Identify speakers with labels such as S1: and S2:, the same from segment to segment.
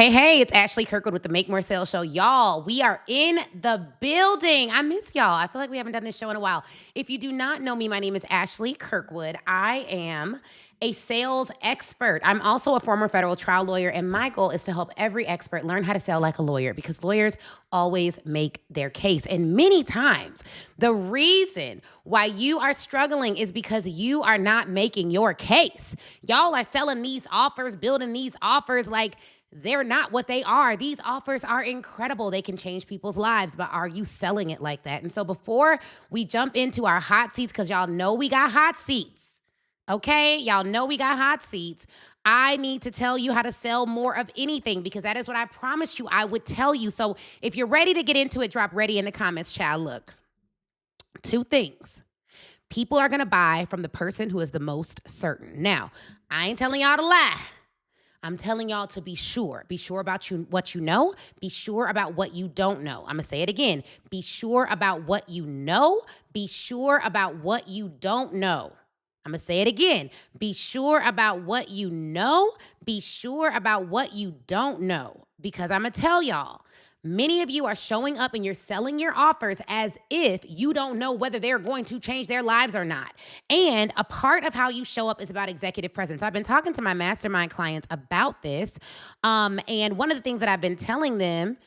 S1: Hey, it's Ashley Kirkwood with the Make More Sales Show. Y'all, we are in the building. I miss y'all. I feel like we haven't done this show in a while. If you do not know me, my name is Ashley Kirkwood. I am a sales expert. I'm also a former federal trial lawyer, and my goal is to help every expert learn how to sell like a lawyer because lawyers always make their case. And many times, the reason why you are struggling is because you are not making your case. Y'all are selling these offers, building these offers like they're not what they are. These offers are incredible. They can change people's lives, but are you selling it like that? And so before we jump into our hot seats, because y'all know we got hot seats, okay? Y'all know we got hot seats. I need to tell you how to sell more of anything because that is what I promised you I would tell you. So if you're ready to get into it, drop ready in the comments, child. Look, two things. People are going to buy from the person who is the most certain. Now, I ain't telling y'all to lie. I'm telling y'all to be sure. Be sure about what you know. Be sure about what you don't know. I'm going to say it again. Be sure about what you know. Be sure about what you don't know. I'm going to say it again. Be sure about what you know. Be sure about what you don't know. Because I'm going to tell y'all, many of you are showing up and you're selling your offers as if you don't know whether they're going to change their lives or not. And a part of how you show up is about executive presence. I've been talking to my mastermind clients about this. And one of the things that I've been telling them,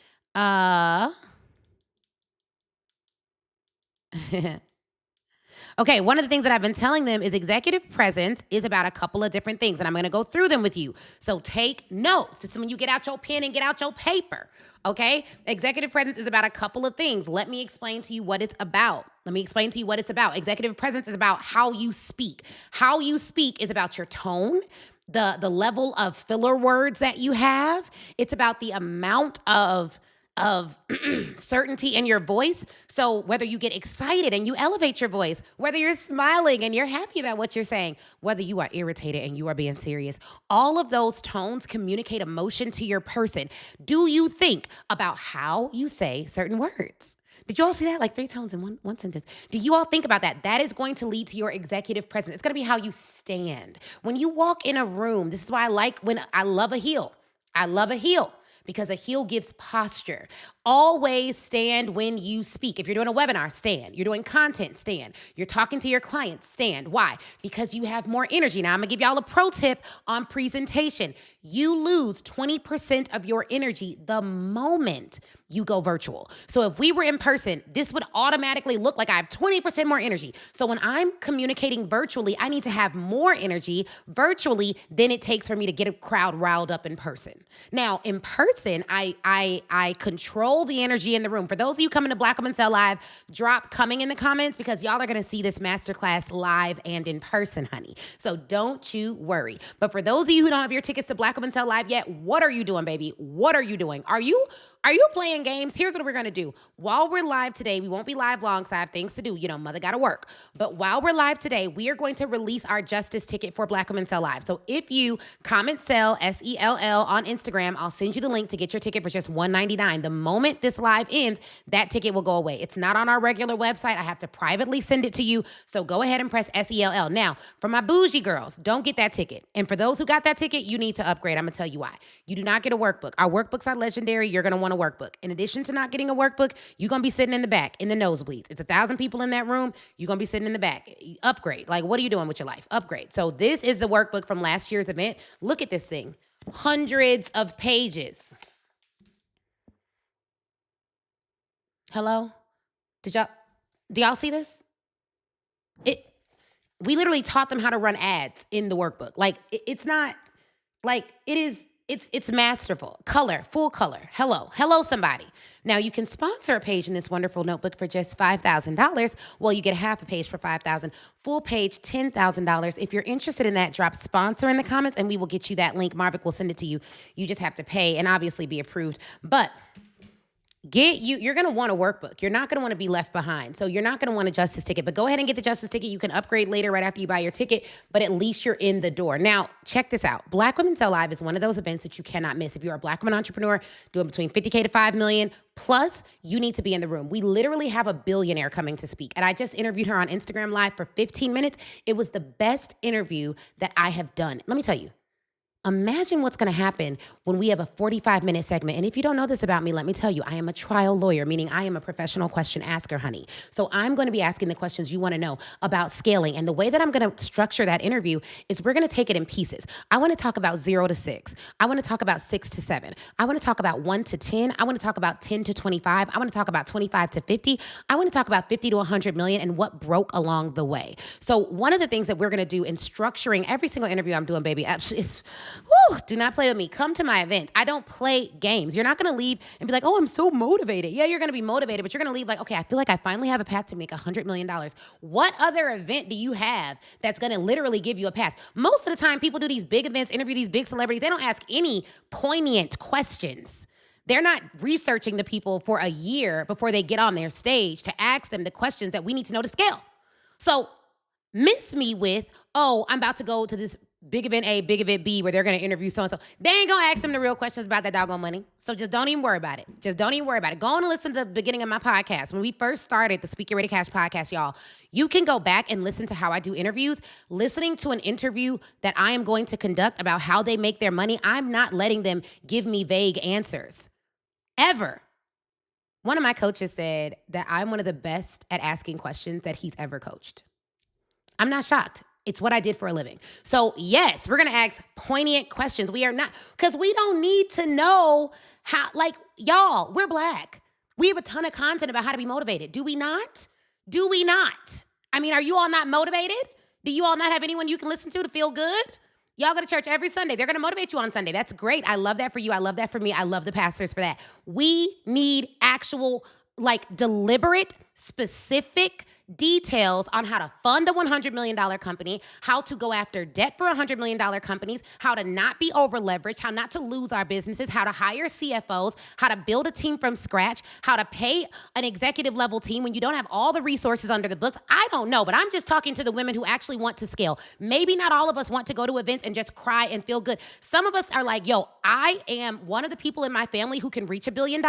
S1: Okay, one of the things that I've been telling them is executive presence is about a couple of different things, and I'm going to go through them with you. So take notes. This is when you get out your pen and get out your paper, okay? Executive presence is about a couple of things. Let me explain to you what it's about. Executive presence is about how you speak. How you speak is about your tone, the level of filler words that you have. It's about the amount of certainty in your voice. So whether you get excited and you elevate your voice, whether you're smiling and you're happy about what you're saying, whether you are irritated and you are being serious, all of those tones communicate emotion to your person. Do you think about how you say certain words? Did you all see that? Like 3 tones in one sentence. Do you all think about that? That is going to lead to your executive presence. It's going to be how you stand. When you walk in a room, this is why I love a heel. I love a heel. Because a heel gives posture. Always stand when you speak. If you're doing a webinar, stand. You're doing content, stand. You're talking to your clients, stand. Why? Because you have more energy. Now, I'm going to give y'all a pro tip on presentation. You lose 20% of your energy the moment you go virtual. So if we were in person, this would automatically look like I have 20% more energy. So when I'm communicating virtually, I need to have more energy virtually than it takes for me to get a crowd riled up in person. Now, in person, I control the energy in the room. For those of you coming to Black Women Sell Live, drop coming in the comments because y'all are going to see this masterclass live and in person, honey. So don't you worry. But for those of you who don't have your tickets to Black Women Sell Live yet, what are you doing, baby? What are you doing? Are you playing games? Here's what we're going to do. While we're live today, we won't be live long because I have things to do. You know, mother got to work. But while we're live today, we are going to release our justice ticket for Black Women Sell Live. So if you comment sell, SELL on Instagram, I'll send you the link to get your ticket for just $199. The moment this live ends, that ticket will go away. It's not on our regular website. I have to privately send it to you. So go ahead and press SELL. Now, for my bougie girls, don't get that ticket. And for those who got that ticket, you need to upgrade. I'm going to tell you why. You do not get a workbbook. Our workbooks are legendary. You're going to want a workbook. In addition to not getting a workbook, you're going to be sitting in the back in the nosebleeds. It's 1,000 people in that room. You're going to be sitting in the back. Upgrade. Like, what are you doing with your life? Upgrade. So this is the workbook from last year's event. Look at this thing. Hundreds of pages. Hello? Do y'all see this? We literally taught them how to run ads in the workbook. Like, it's not, like, it is... It's masterful. Color, full color. Hello, somebody. Now, you can sponsor a page in this wonderful notebook for just $5,000. Well, you get half a page for $5,000. Full page, $10,000. If you're interested in that, drop sponsor in the comments, and we will get you that link. Marvick will send it to you. You just have to pay and obviously be approved. But you're going to want a workbook. You're not going to want to be left behind. So you're not going to want a justice ticket, but go ahead and get the justice ticket. You can upgrade later right after you buy your ticket, but at least you're in the door. Now, check this out. Black Women Sell Live is one of those events that you cannot miss. If you're a Black woman entrepreneur doing between 50K to 5 million, plus you need to be in the room. We literally have a billionaire coming to speak. And I just interviewed her on Instagram Live for 15 minutes. It was the best interview that I have done. Let me tell you, Imagine what's going to happen when we have a 45-minute segment. And if you don't know this about me, let me tell you, I am a trial lawyer, meaning I am a professional question asker, honey. So I'm going to be asking the questions you want to know about scaling. And the way that I'm going to structure that interview is we're going to take it in pieces. I want to talk about 0 to 6. I want to talk about 6 to 7. I want to talk about 1 to 10. I want to talk about 10 to 25. I want to talk about 25 to 50. I want to talk about 50 to 100 million and what broke along the way. So one of the things that we're going to do in structuring every single interview I'm doing, baby, is do not play with me. Come to my events. I don't play games. You're not going to leave and be like, oh, I'm so motivated. Yeah, you're going to be motivated, but you're going to leave like, okay, I feel like I finally have a path to make $100 million. What other event do you have that's going to literally give you a path? Most of the time, people do these big events, interview these big celebrities. They don't ask any poignant questions. They're not researching the people for a year before they get on their stage to ask them the questions that we need to know to scale. So miss me with, oh, I'm about to go to this big event A, big event B, where they're going to interview so-and-so. They ain't going to ask them the real questions about that doggone money. So just don't even worry about it. Just don't even worry about it. Go on and listen to the beginning of my podcast. When we first started the Speak Get Ready Cash podcast, y'all, you can go back and listen to how I do interviews. Listening to an interview that I am going to conduct about how they make their money, I'm not letting them give me vague answers. Ever. One of my coaches said that I'm one of the best at asking questions that he's ever coached. I'm not shocked. It's what I did for a living. So yes, we're going to ask poignant questions. We are not, because we don't need to know how, like, y'all, we're Black. We have a ton of content about how to be motivated. Do we not? Do we not? I mean, are you all not motivated? Do you all not have anyone you can listen to feel good? Y'all go to church every Sunday. They're going to motivate you on Sunday. That's great. I love that for you. I love that for me. I love the pastors for that. We need actual, like, deliberate, specific details on how to fund a $100 million company, how to go after debt for $100 million companies, how to not be over leveraged, how not to lose our businesses, how to hire CFOs, how to build a team from scratch, how to pay an executive level team when you don't have all the resources under the books. I don't know, but I'm just talking to the women who actually want to scale. Maybe not all of us want to go to events and just cry and feel good. Some of us are like, yo, I am one of the people in my family who can reach $1 billion.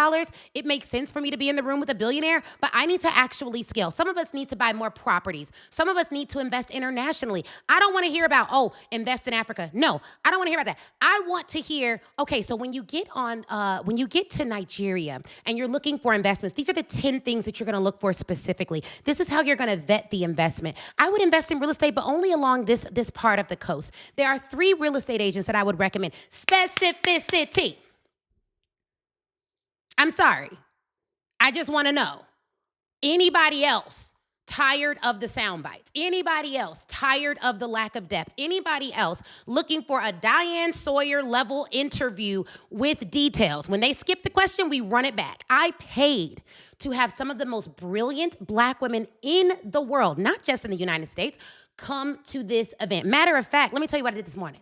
S1: It makes sense for me to be in the room with a billionaire, but I need to actually scale. Some of us need to buy more properties. Some of us need to invest internationally. I don't want to hear about, oh, invest in Africa. No, I don't want to hear about that. I want to hear, okay, so when you get to Nigeria and you're looking for investments, these are the 10 things that you're going to look for specifically. This is how you're going to vet the investment. I would invest in real estate, but only along this part of the coast. There are 3 real estate agents that I would recommend. Specificity. I'm sorry. I just want to know. Anybody else tired of the sound bites? Anybody else tired of the lack of depth? Anybody else looking for a Diane Sawyer level interview with details? When they skip the question, we run it back. I paid to have some of the most brilliant Black women in the world, not just in the United States, come to this event. Matter of fact, let me tell you what I did this morning.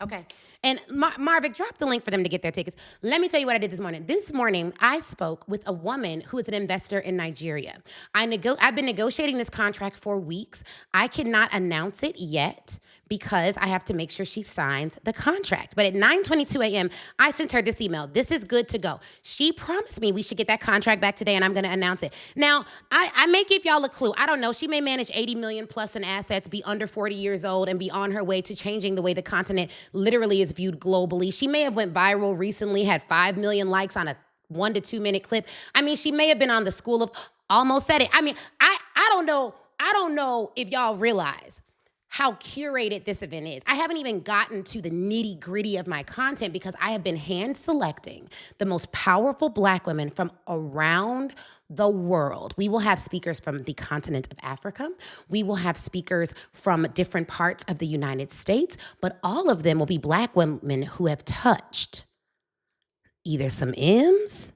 S1: Okay. And Marvick, drop the link for them to get their tickets. Let me tell you what I did this morning. This morning, I spoke with a woman who is an investor in Nigeria. I've been negotiating this contract for weeks. I cannot announce it yet because I have to make sure she signs the contract. But at 9:22 a.m., I sent her this email. This is good to go. She promised me we should get that contract back today, and I'm going to announce it. Now, I may give y'all a clue. I don't know. She may manage 80 million plus in assets, be under 40 years old, and be on her way to changing the way the continent literally is viewed globally. She may have went viral recently, had 5 million likes on a 1 to 2 minute clip. I mean, she may have been on the School of Almost Said It. I mean, I don't know. I don't know if y'all realize how curated this event is. I haven't even gotten to the nitty gritty of my content because I have been hand selecting the most powerful Black women from around the world. We will have speakers from the continent of Africa. We will have speakers from different parts of the United States, but all of them will be Black women who have touched either some M's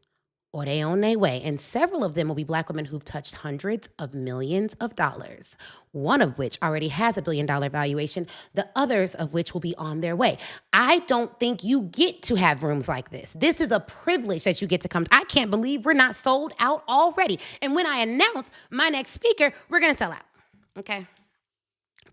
S1: or they on their way. And several of them will be Black women who've touched hundreds of millions of dollars, one of which already has $1 billion valuation, the others of which will be on their way. I don't think you get to have rooms like this. This is a privilege that you get to come. I can't believe we're not sold out already. And when I announce my next speaker, we're going to sell out, okay?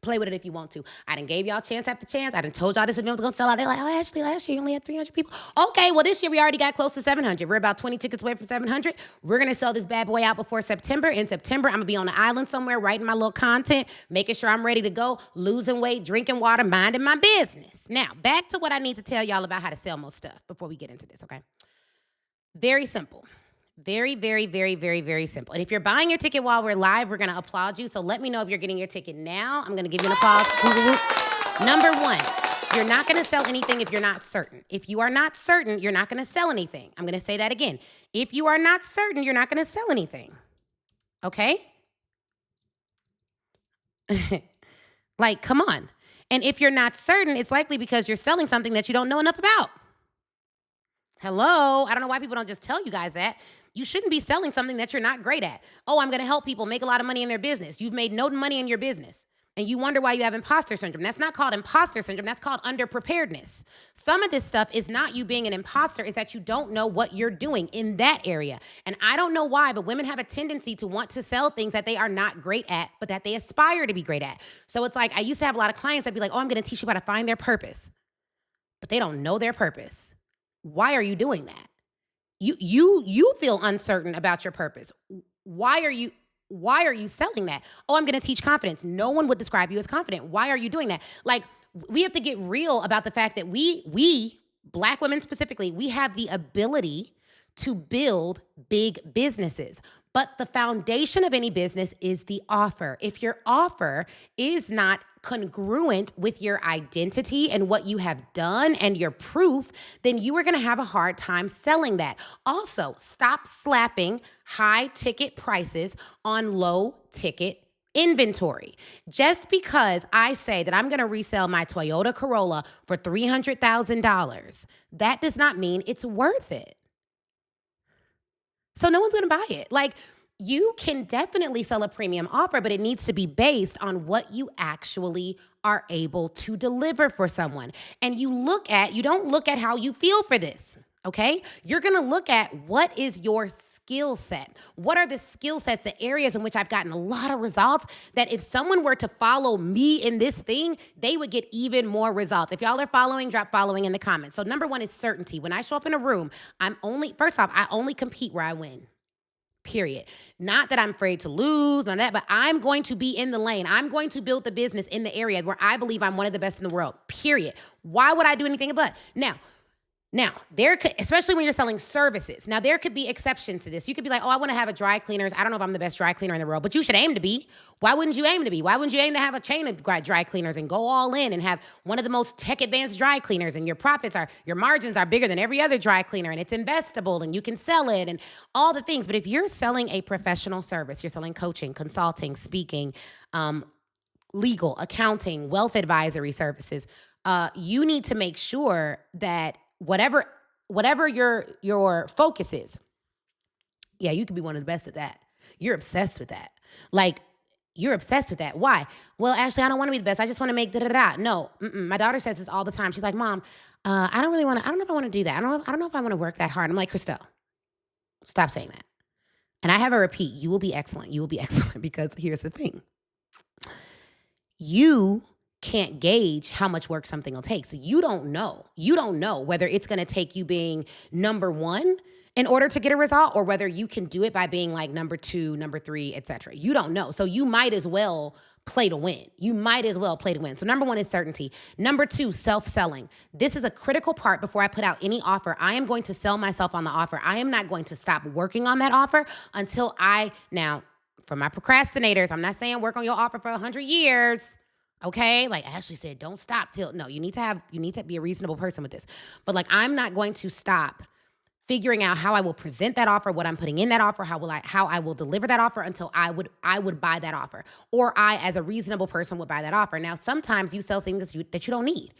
S1: Play with it if you want to. I done gave y'all chance after chance. I done told y'all this event was going to sell out. They're like, oh, Ashley, last year you only had 300 people. Okay, well, this year we already got close to 700. We're about 20 tickets away from 700. We're going to sell this bad boy out before September. In September, I'm going to be on the island somewhere writing my little content, making sure I'm ready to go, losing weight, drinking water, minding my business. Now, back to what I need to tell y'all about how to sell most stuff before we get into this, okay? Very simple. Very, very, very, very, very simple. And if you're buying your ticket while we're live, we're going to applaud you. So let me know if you're getting your ticket now. I'm going to give you an applause. Number one, you're not going to sell anything if you're not certain. If you are not certain, you're not going to sell anything. I'm going to say that again. If you are not certain, you're not going to sell anything. Okay? Like, come on. And if you're not certain, it's likely because you're selling something that you don't know enough about. Hello? I don't know why people don't just tell you guys that. You shouldn't be selling something that you're not great at. Oh, I'm going to help people make a lot of money in their business. You've made no money in your business. And you wonder why you have imposter syndrome. That's not called imposter syndrome. That's called underpreparedness. Some of this stuff is not you being an imposter. It's that you don't know what you're doing in that area. And I don't know why, but women have a tendency to want to sell things that they are not great at, but that they aspire to be great at. So it's like, I used to have a lot of clients that be like, oh, I'm going to teach you how to find their purpose. But they don't know their purpose. Why are you doing that? You feel uncertain about your purpose. Why are you selling that? Oh, I'm going to teach confidence. No one would describe you as confident. Why are you doing that? Like, we have to get real about the fact that we Black women specifically, we have the ability to build big businesses. But the foundation of any business is the offer. If your offer is not congruent with your identity and what you have done and your proof, then you are going to have a hard time selling that. Also, stop slapping high ticket prices on low ticket inventory. Just because I say that I'm going to resell my Toyota Corolla for $300,000, that does not mean it's worth it. So no one's going to buy it. Like, you can definitely sell a premium offer, but it needs to be based on what you actually are able to deliver for someone. And you don't look at how you feel for this, okay? You're going to look at what is your skill set. What are the skill sets, the areas in which I've gotten a lot of results that if someone were to follow me in this thing, they would get even more results. If y'all are following, drop following in the comments. So number one is certainty. When I show up in a room, I only compete where I win. Period. Not that I'm afraid to lose, none of that, but I'm going to be in the lane. I'm going to build the business in the area where I believe I'm one of the best in the world. Period. Why would I do anything but? Now, there could, especially when you're selling services. Now, there could be exceptions to this. You could be like, oh, I want to have a dry cleaners. I don't know if I'm the best dry cleaner in the world, but you should aim to be. Why wouldn't you aim to be? Why wouldn't you aim to have a chain of dry cleaners and go all in and have one of the most tech advanced dry cleaners and your margins are bigger than every other dry cleaner and it's investable and you can sell it and all the things. But if you're selling a professional service, you're selling coaching, consulting, speaking, legal, accounting, wealth advisory services, you need to make sure that whatever your focus is, yeah, you could be one of the best at that. You're obsessed with that. Like, you're obsessed with that. Why? Well, Ashley, I don't want to be the best. I just want to make da-da-da. No, my daughter says this all the time. She's like, Mom, I don't know if I want to do that. I don't know if I want to work that hard. I'm like, Christelle, stop saying that. And I have her repeat, you will be excellent. You will be excellent because here's the thing. You can't gauge how much work something will take. So you don't know. You don't know whether it's going to take you being number one in order to get a result or whether you can do it by being like number two, number three, etc. You don't know. So you might as well play to win. So number one is certainty. Number two, self-selling. This is a critical part before I put out any offer. I am going to sell myself on the offer. I am not going to stop working on that offer until now, for my procrastinators, I'm not saying work on your offer for 100 years. Okay, like Ashley said, don't stop you need to be a reasonable person with this. But like, I'm not going to stop figuring out how I will present that offer, what I'm putting in that offer, how I will deliver that offer until I would buy that offer, or I, as a reasonable person, would buy that offer. Now, sometimes you sell things that you don't need.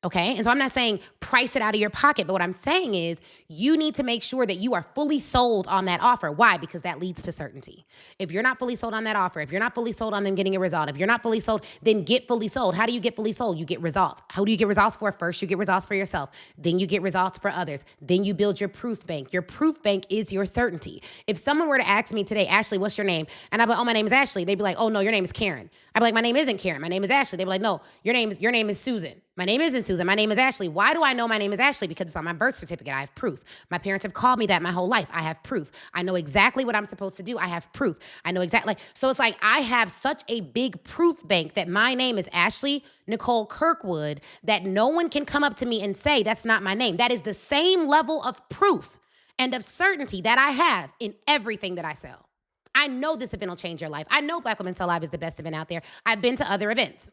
S1: Okay. And so I'm not saying price it out of your pocket, but what I'm saying is you need to make sure that you are fully sold on that offer. Why? Because that leads to certainty. If you're not fully sold on that offer, if you're not fully sold on them getting a result, if you're not fully sold, then get fully sold. How do you get fully sold? You get results. How do you get results for? First, you get results for yourself. Then you get results for others. Then you build your proof bank. Your proof bank is your certainty. If someone were to ask me today, Ashley, what's your name? And I'd be like, oh, my name is Ashley. They'd be like, oh, no, your name is Karen. I'd be like, my name isn't Karen. My name is Ashley. They'd be like, no, your name is Susan. My name isn't Susan. My name is Ashley. Why do I know my name is Ashley? Because it's on my birth certificate. I have proof. My parents have called me that my whole life. I have proof. I know exactly what I'm supposed to do. I have proof. I know exactly. So it's like I have such a big proof bank that my name is Ashley Nicole Kirkwood that no one can come up to me and say that's not my name. That is the same level of proof and of certainty that I have in everything that I sell. I know this event will change your life. I know Black Women Sell Live is the best event out there. I've been to other events.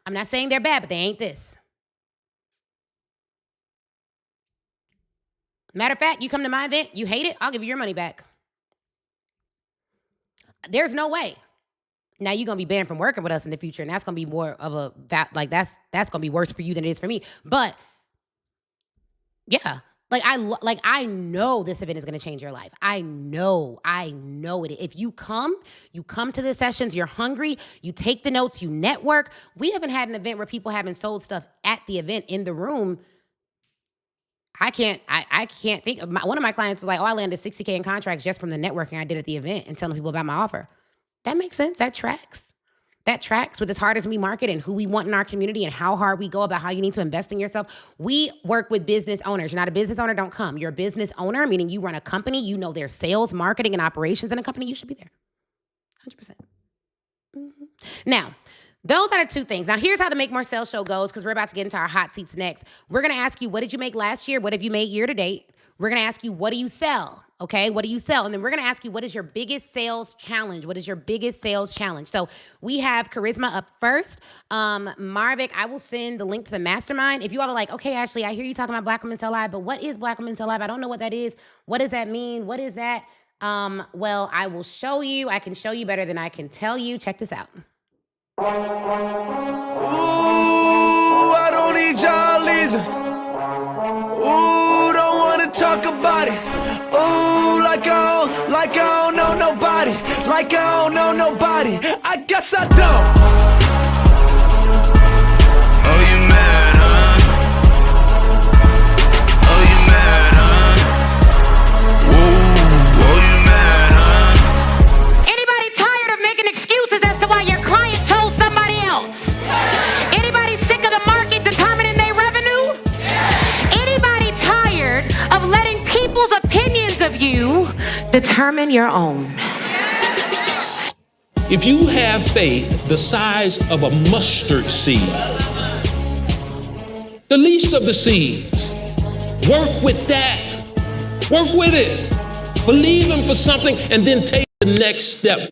S1: I'm not saying they're bad, but they ain't this. Matter of fact, you come to my event, you hate it, I'll give you your money back. There's no way. Now you're gonna be banned from working with us in the future, and that's gonna be more of that's gonna be worse for you than it is for me. But yeah, I know this event is gonna change your life. I know it. If you come to the sessions, you're hungry, you take the notes, you network. We haven't had an event where people haven't sold stuff at the event in the room. I can't think of one of my clients was like, oh, I landed $60K in contracts just from the networking I did at the event and telling people about my offer. That makes sense. That tracks. That tracks with as hard as we market and who we want in our community and how hard we go about how you need to invest in yourself. We work with business owners. You're not a business owner, don't come. You're a business owner, meaning you run a company, you know their sales, marketing, and operations in a company, you should be there. 100%. Mm-hmm. Now, those are the two things. Now, here's how the Make More Sales show goes, because we're about to get into our hot seats next. We're going to ask you, what did you make last year? What have you made year to date? We're going to ask you, what do you sell? Okay, what do you sell? And then we're going to ask you, what is your biggest sales challenge? What is your biggest sales challenge? So we have Charisma up first. Marvick, I will send the link to the mastermind. If you all are like, okay, Ashley, I hear you talking about Black Women Sell Live, but what is Black Women Sell Live? I don't know what that is. What does that mean? What is that? Well, I will show you. I can show you better than I can tell you. Check this out.
S2: Ooh, I don't need y'all either. Ooh, don't wanna talk about it. Ooh, like I don't know nobody. Like I don't know nobody. I guess I don't. Oh, you mad, huh? Oh, you mad, huh? Ooh, oh, you mad, huh?
S1: Anybody tired of making excuses as to why your client chose somebody else? Anybody sick of the market determining their revenue? Anybody tired of letting people's opinions of you determine your own?
S3: If you have faith the size of a mustard seed, the least of the seeds, work with that. Work with it. Believe Him for something and then take the next step.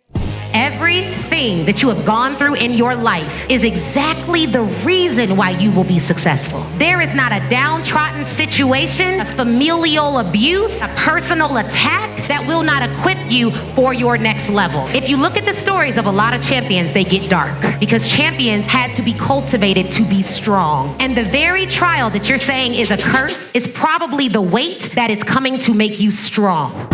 S1: Everything that you have gone through in your life is exactly the reason why you will be successful. There is not a downtrodden situation, a familial abuse, a personal attack that will not equip you for your next level. If you look at the stories of a lot of champions, they get dark because champions had to be cultivated to be strong. And the very trial that you're saying is a curse is probably the weight that is coming to make you strong.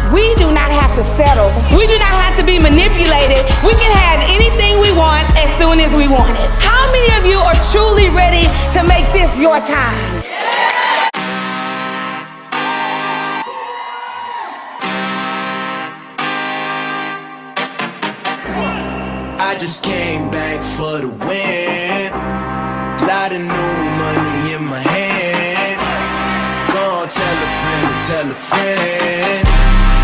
S4: We do not have to settle. We do not have to be manipulated. We can have anything we want as soon as we want it. How many of you are truly ready to make this your time?
S2: I just came back for the win. Lot of new money in my hand. Go on, tell a friend to tell a friend.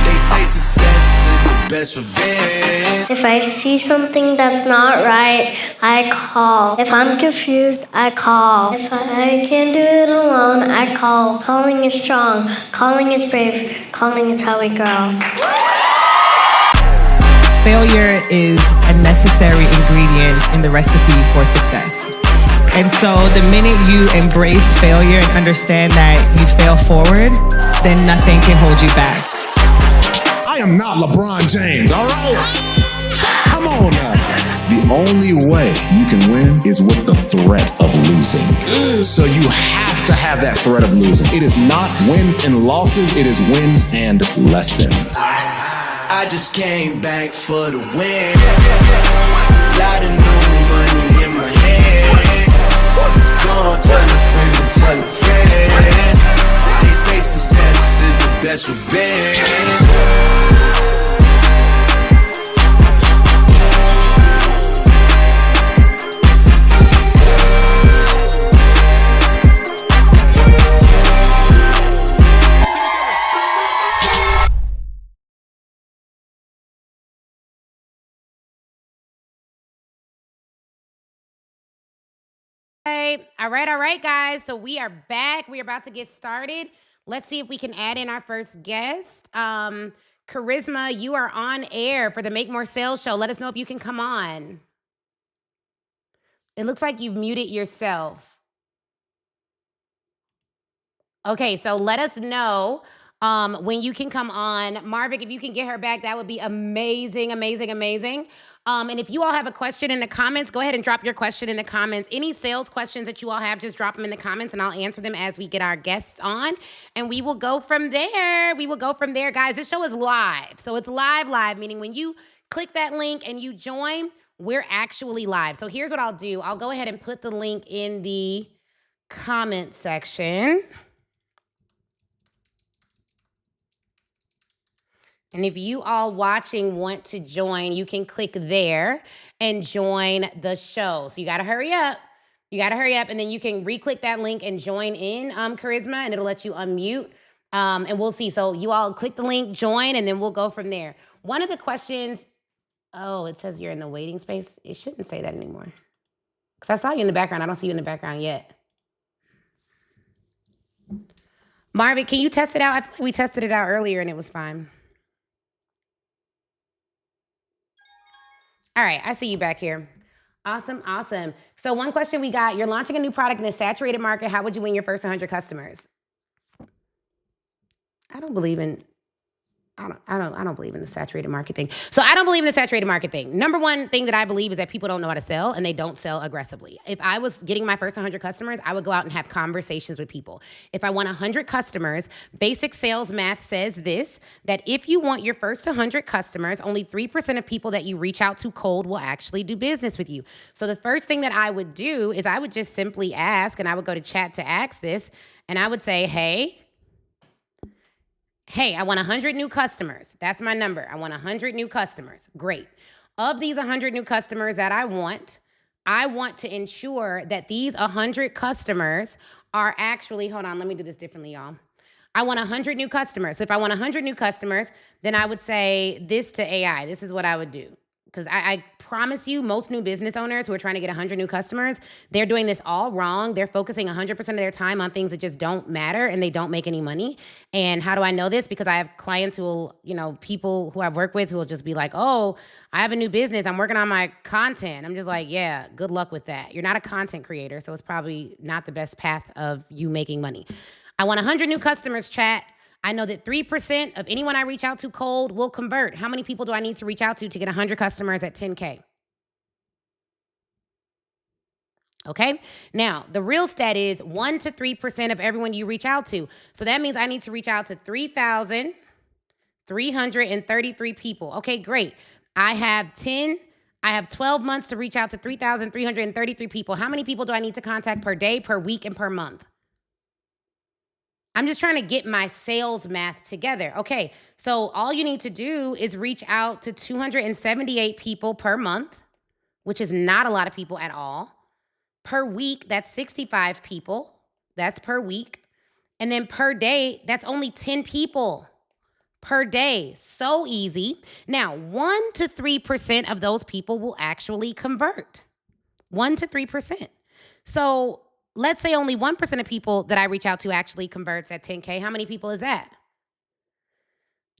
S2: They say success is the best revenge.
S5: If I see something that's not right, I call. If I'm confused, I call. If I can't do it alone, I call. Calling is strong. Calling is brave. Calling is how we grow.
S6: Failure is a necessary ingredient in the recipe for success. And so the minute you embrace failure and understand that you fail forward, then nothing can hold you back.
S7: I am not LeBron James, all right? Come on now. The only way you can win is with the threat of losing. So you have to have that threat of losing. It is not wins and losses, it is wins and lessons.
S2: I just came back for the win. Lot of new money in my hand. Go on, tell a friend to tell a friend. They say success is the best revenge.
S1: All right, guys. So we are back. We're about to get started. Let's see if we can add in our first guest. Charisma, you are on air for the Make More Sales show. Let us know if you can come on. It looks like you've muted yourself. Okay, so let us know when you can come on. Marvick, if you can get her back, that would be amazing, amazing, amazing. And if you all have a question in the comments, go ahead and drop your question in the comments. Any sales questions that you all have, just drop them in the comments and I'll answer them as we get our guests on. And we will go from there. Guys. This show is live. So it's live, meaning when you click that link and you join, we're actually live. So here's what I'll do. I'll go ahead and put the link in the comment section. And if you all watching want to join, you can click there and join the show. So you got to hurry up. And then you can re-click that link and join in Charisma, and it'll let you unmute. And we'll see. So you all click the link, join, and then we'll go from there. One of the questions, it says you're in the waiting space. It shouldn't say that anymore. Because I saw you in the background. I don't see you in the background yet. Marvin, can you test it out? I feel like we tested it out earlier and it was fine. All right, I see you back here. Awesome. So one question we got, you're launching a new product in a saturated market. How would you win your first 100 customers? I don't believe in the saturated market thing. So I don't believe in the saturated market thing. Number one thing that I believe is that people don't know how to sell and they don't sell aggressively. If I was getting my first 100 customers, I would go out and have conversations with people. If I want 100 customers, basic sales math says this, that if you want your first 100 customers, only 3% of people that you reach out to cold will actually do business with you. So the first thing that I would do is I would just simply ask, and I would go to chat to ask this, and I would say, hey, I want 100 new customers. That's my number. I want 100 new customers. Great. Of these 100 new customers that I want to ensure that these 100 customers are actually, hold on, let me do this differently, y'all. I want 100 new customers. So if I want 100 new customers, then I would say this to AI. This is what I would do. Because I promise you, most new business owners who are trying to get 100 new customers, they're doing this all wrong. They're focusing 100% of their time on things that just don't matter and they don't make any money. And how do I know this? Because I have clients who will, people who I've worked with who will just be like, oh, I have a new business. I'm working on my content. I'm just like, yeah, good luck with that. You're not a content creator, so it's probably not the best path of you making money. I want 100 new customers, chat. I know that 3% of anyone I reach out to cold will convert. How many people do I need to reach out to get 100 customers at 10K? Okay, now the real stat is 1 to 3% of everyone you reach out to. So that means I need to reach out to 3,333 people. Okay, great. I have 12 months to reach out to 3,333 people. How many people do I need to contact per day, per week, and per month? I'm just trying to get my sales math together. Okay, so all you need to do is reach out to 278 people per month, which is not a lot of people at all. Per week, that's 65 people. That's per week. And then per day, that's only 10 people per day. So easy. Now, 1 to 3% of those people will actually convert. 1 to 3%. So let's say only 1% of people that I reach out to actually converts at 10K. How many people is that?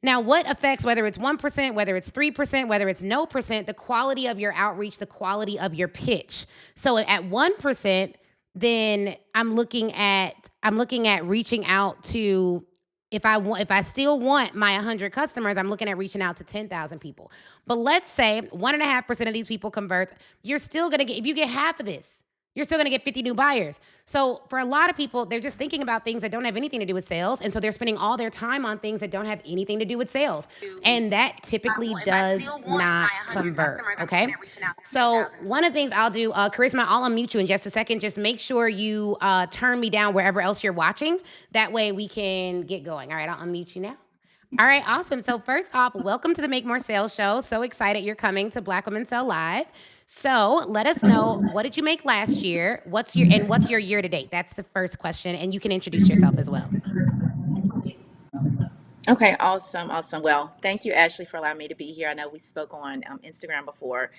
S1: Now, what affects whether it's 1%, whether it's 3%, whether it's no percent, the quality of your outreach, the quality of your pitch. So at 1%, then I'm looking at reaching out to if I still want my 100 customers, I'm looking at reaching out to 10,000 people. But let's say 1.5% of these people convert. You're still gonna get, if you get half of this, you're still gonna get 50 new buyers. So for a lot of people, they're just thinking about things that don't have anything to do with sales. And so they're spending all their time on things that don't have anything to do with sales. And that typically does not convert, okay? So one of the things I'll do, Charisma, I'll unmute you in just a second. Just make sure you turn me down wherever else you're watching. That way we can get going. All right, I'll unmute you now. All right, awesome. So first off, welcome to the Make More Sales Show. So excited you're coming to Black Women Sell Live. So let us know, what did you make last year? What's your year to date? That's the first question, and you can introduce yourself as well.
S8: Okay, awesome. Well, thank you, Ashley, for allowing me to be here. I know we spoke on Instagram before.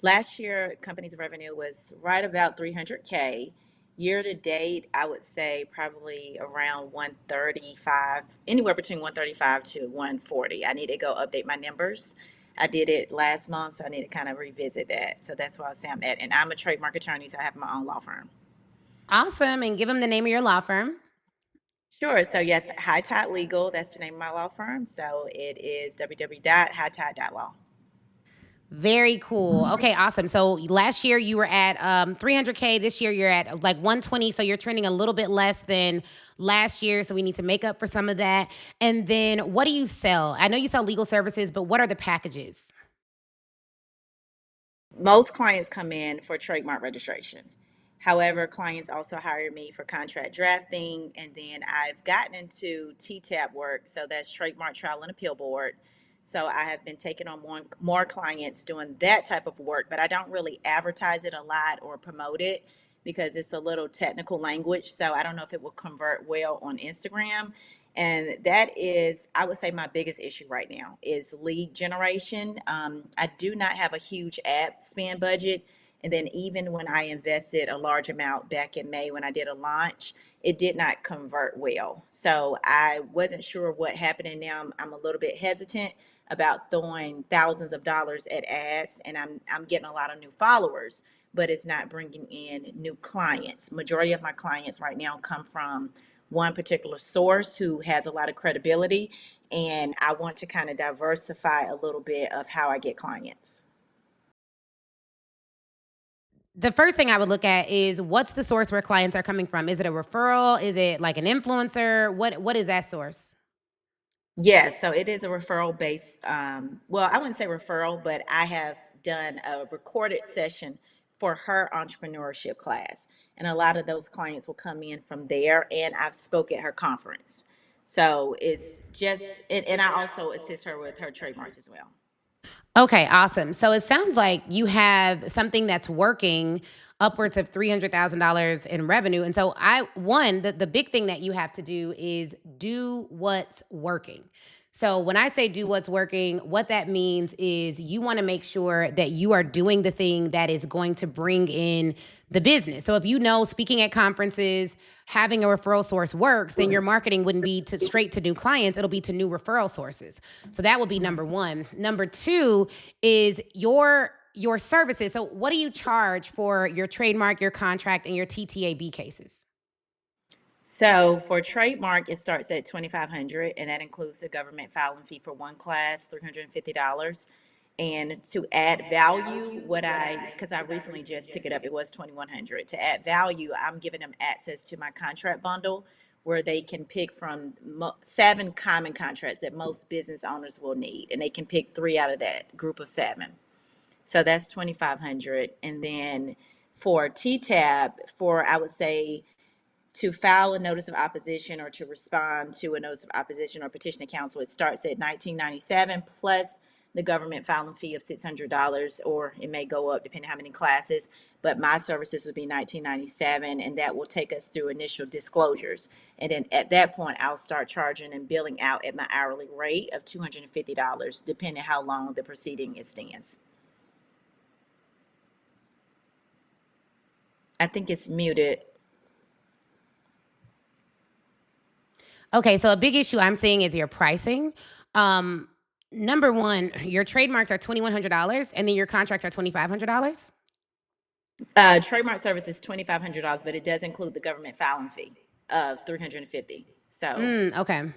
S8: Last year, company's revenue was right about 300K. Year to date, I would say probably around 135, anywhere between 135 to 140. I need to go update my numbers. I did it last month, so I need to kind of revisit that. So that's where I say I'm at. And I'm a trademark attorney, so I have my own law firm.
S1: Awesome. And give them the name of your law firm.
S8: Sure. So yes, High Tide Legal, that's the name of my law firm. So it is www.hightide.law.
S1: Very cool. Okay, awesome. So last year you were at 300K. This year you're at like 120. So you're trending a little bit less than last year. So we need to make up for some of that. And then what do you sell? I know you sell legal services, but what are the packages?
S8: Most clients come in for trademark registration. However, clients also hire me for contract drafting. And then I've gotten into TTAB work. So that's Trademark Trial and Appeal Board. So I have been taking on more clients doing that type of work, but I don't really advertise it a lot or promote it because it's a little technical language. So I don't know if it will convert well on Instagram. And that is, I would say, my biggest issue right now is lead generation. I do not have a huge ad spend budget. And then even when I invested a large amount back in May when I did a launch, it did not convert well. So I wasn't sure what happened. And now I'm a little bit hesitant about throwing thousands of dollars at ads. And I'm getting a lot of new followers, but it's not bringing in new clients. Majority of my clients right now come from one particular source who has a lot of credibility. And I want to kind of diversify a little bit of how I get clients.
S1: The first thing I would look at is, what's the source where clients are coming from? Is it a referral? Is it like an influencer? What is that source?
S8: Yeah, so it is a referral based, well, I wouldn't say referral, but I have done a recorded session for her entrepreneurship class. And a lot of those clients will come in from there, and I've spoke at her conference. So it's just, and I also assist her with her trademarks as well.
S1: Okay, awesome. So it sounds like you have something that's working, upwards of $300,000 in revenue. And so the big thing that you have to do is do what's working. So when I say do what's working, what that means is you want to make sure that you are doing the thing that is going to bring in the business. So if you know speaking at conferences, having a referral source works, then your marketing wouldn't be straight to new clients. It'll be to new referral sources. So that would be number one. Number two is your services. So what do you charge for your trademark, your contract, and your TTAB cases?
S8: So for trademark, it starts at $2,500, and that includes the government filing fee for one class, $350. And to add value, because I recently just took it up, it was $2,100. To add value, I'm giving them access to my contract bundle, where they can pick from 7 common contracts that most business owners will need, and they can pick 3 out of that group of 7. So that's $2,500. And then for TTAB, I would say, to file a notice of opposition or to respond to a notice of opposition or petition to counsel, it starts at $19.97 plus the government filing fee of $600, or it may go up depending on how many classes. But my services would be $19.97, and that will take us through initial disclosures. And then at that point, I'll start charging and billing out at my hourly rate of $250, depending how long the proceeding stands. I think it's muted.
S1: Okay, so a big issue I'm seeing is your pricing. Number one, your trademarks are $2,100, and then your contracts are $2,500.
S8: Trademark service is $2,500, but it does include the government filing fee of $350. So
S1: Okay.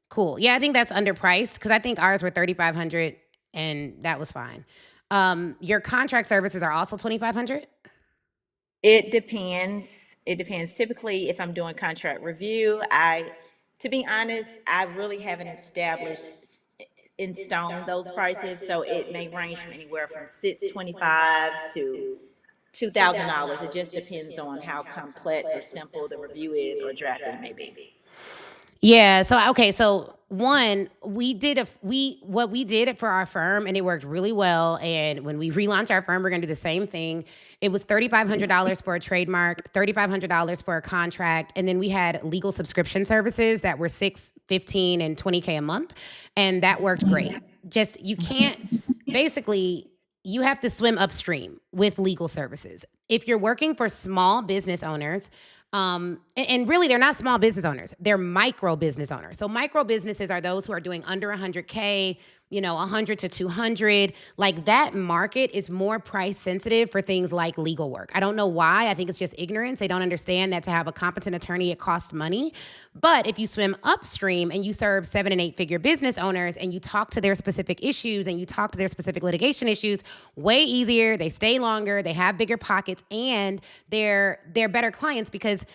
S1: Cool. Yeah, I think that's underpriced because I think ours were 3,500 and that was fine. Your contract services are also 2,500.
S8: It depends. It depends. Typically, if I'm doing contract review, to be honest, I really haven't established in stone those prices. So it may range from anywhere from $625 to $2,000. It just depends on how complex or simple the review is or drafting may be.
S1: Yeah. So okay. So one, what we did it for our firm, and it worked really well. And when we relaunch our firm, we're gonna do the same thing. It was $3,500 for a trademark, $3,500 for a contract, and then we had legal subscription services that were $6, $15, and $20K a month, and that worked great. Just you can't basically. You have to swim upstream with legal services. If you're working for small business owners, and really they're not small business owners, they're micro business owners. So micro businesses are those who are doing under 100K, 100 to 200. Like that market is more price sensitive for things like legal work. I don't know why. I think it's just ignorance. They don't understand that to have a competent attorney, it costs money. But if you swim upstream and you serve 7 and 8 figure business owners and you talk to their specific issues and you talk to their specific litigation issues, way easier, they stay longer, they have bigger pockets, and they're better clients because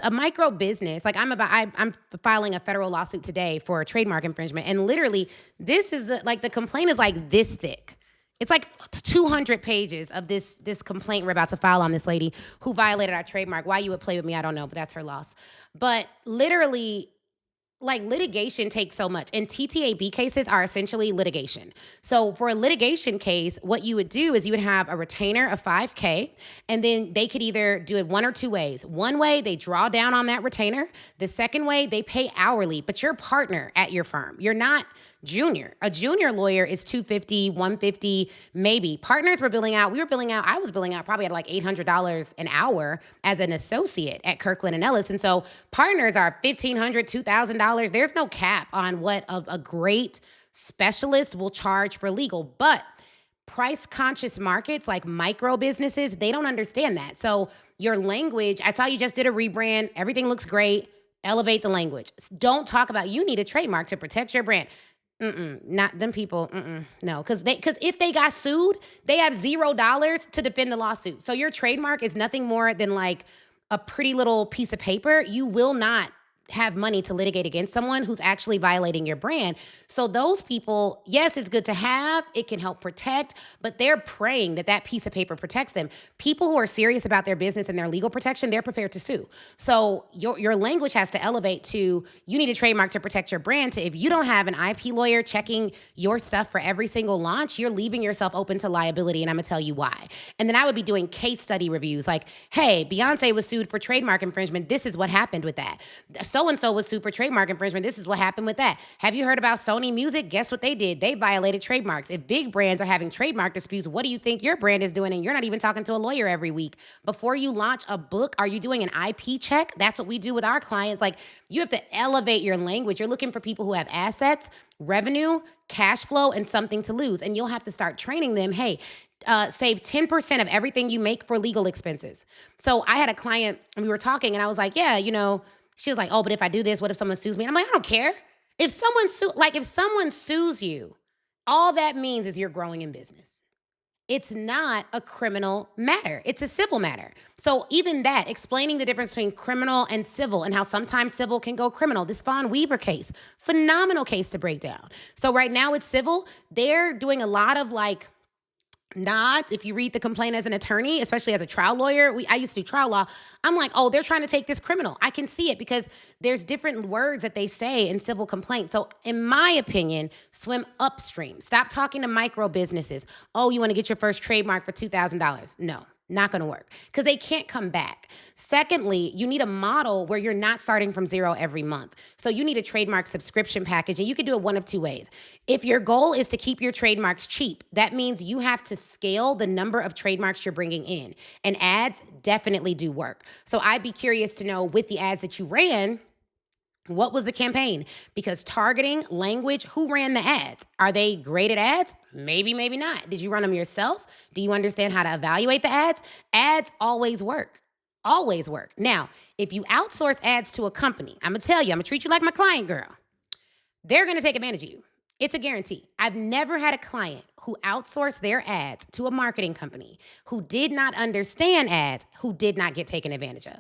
S1: a micro business, like I'm filing a federal lawsuit today for a trademark infringement, and literally this is the complaint is like this thick. It's like 200 pages of this complaint we're about to file on this lady who violated our trademark. Why you would play with me, I don't know, but that's her loss. But literally, like litigation takes so much, and TTAB cases are essentially litigation. So for a litigation case, what you would do is you would have a retainer of $5K, and then they could either do it one or two ways. One way, they draw down on that retainer. The second way, they pay hourly, but you're a partner at your firm. You're not junior. A junior lawyer is $250, $150, maybe. Partners we were billing out probably at like $800 an hour as an associate at Kirkland & Ellis. And so partners are $1,500, $2,000. There's no cap on what a great specialist will charge for legal. But price conscious markets like micro businesses, they don't understand that. So your language, I saw you just did a rebrand. Everything looks great. Elevate the language. Don't talk about you need a trademark to protect your brand. Not them people. No, because if they got sued, they have $0 to defend the lawsuit. So your trademark is nothing more than like a pretty little piece of paper. You will not have money to litigate against someone who's actually violating your brand. So those people, yes, it's good to have, it can help protect, but they're praying that that piece of paper protects them. People who are serious about their business and their legal protection, they're prepared to sue. So your language has to elevate to, you need a trademark to protect your brand, to if you don't have an IP lawyer checking your stuff for every single launch, you're leaving yourself open to liability, and I'm gonna tell you why. And then I would be doing case study reviews like, hey, Beyonce was sued for trademark infringement. This is what happened with that. So-and-so was sued for trademark infringement. This is what happened with that. Have you heard about Sony Music? Guess what they did? They violated trademarks. If big brands are having trademark disputes, what do you think your brand is doing? And you're not even talking to a lawyer every week. Before you launch a book, are you doing an IP check? That's what we do with our clients. Like, you have to elevate your language. You're looking for people who have assets, revenue, cash flow, and something to lose. And you'll have to start training them, hey, save 10% of everything you make for legal expenses. So I had a client, and we were talking, and I was like, yeah, she was like, oh, but if I do this, what if someone sues me? And I'm like, I don't care. If someone sues you, all that means is you're growing in business. It's not a criminal matter. It's a civil matter. So even that, explaining the difference between criminal and civil and how sometimes civil can go criminal. This Fawn Weaver case, phenomenal case to break down. So right now it's civil. They're doing a lot of like nods. If you read the complaint as an attorney, especially as a trial lawyer, I used to do trial law. I'm like, oh, they're trying to take this criminal. I can see it because there's different words that they say in civil complaints. So in my opinion, swim upstream. Stop talking to micro businesses. Oh, you want to get your first trademark for $2,000. No. Not going to work because they can't come back. Secondly, you need a model where you're not starting from zero every month. So you need a trademark subscription package, and you can do it one of two ways. If your goal is to keep your trademarks cheap, that means you have to scale the number of trademarks you're bringing in, and ads definitely do work. So I'd be curious to know, with the ads that you ran, what was the campaign? Because targeting, language, who ran the ads? Are they great at ads? Maybe, maybe not. Did you run them yourself? Do you understand how to evaluate the ads? Ads always work. Always work. Now, if you outsource ads to a company, I'm going to tell you, I'm going to treat you like my client, girl. they're going to take advantage of you. It's a guarantee. I've never had a client who outsourced their ads to a marketing company who did not understand ads, who did not get taken advantage of.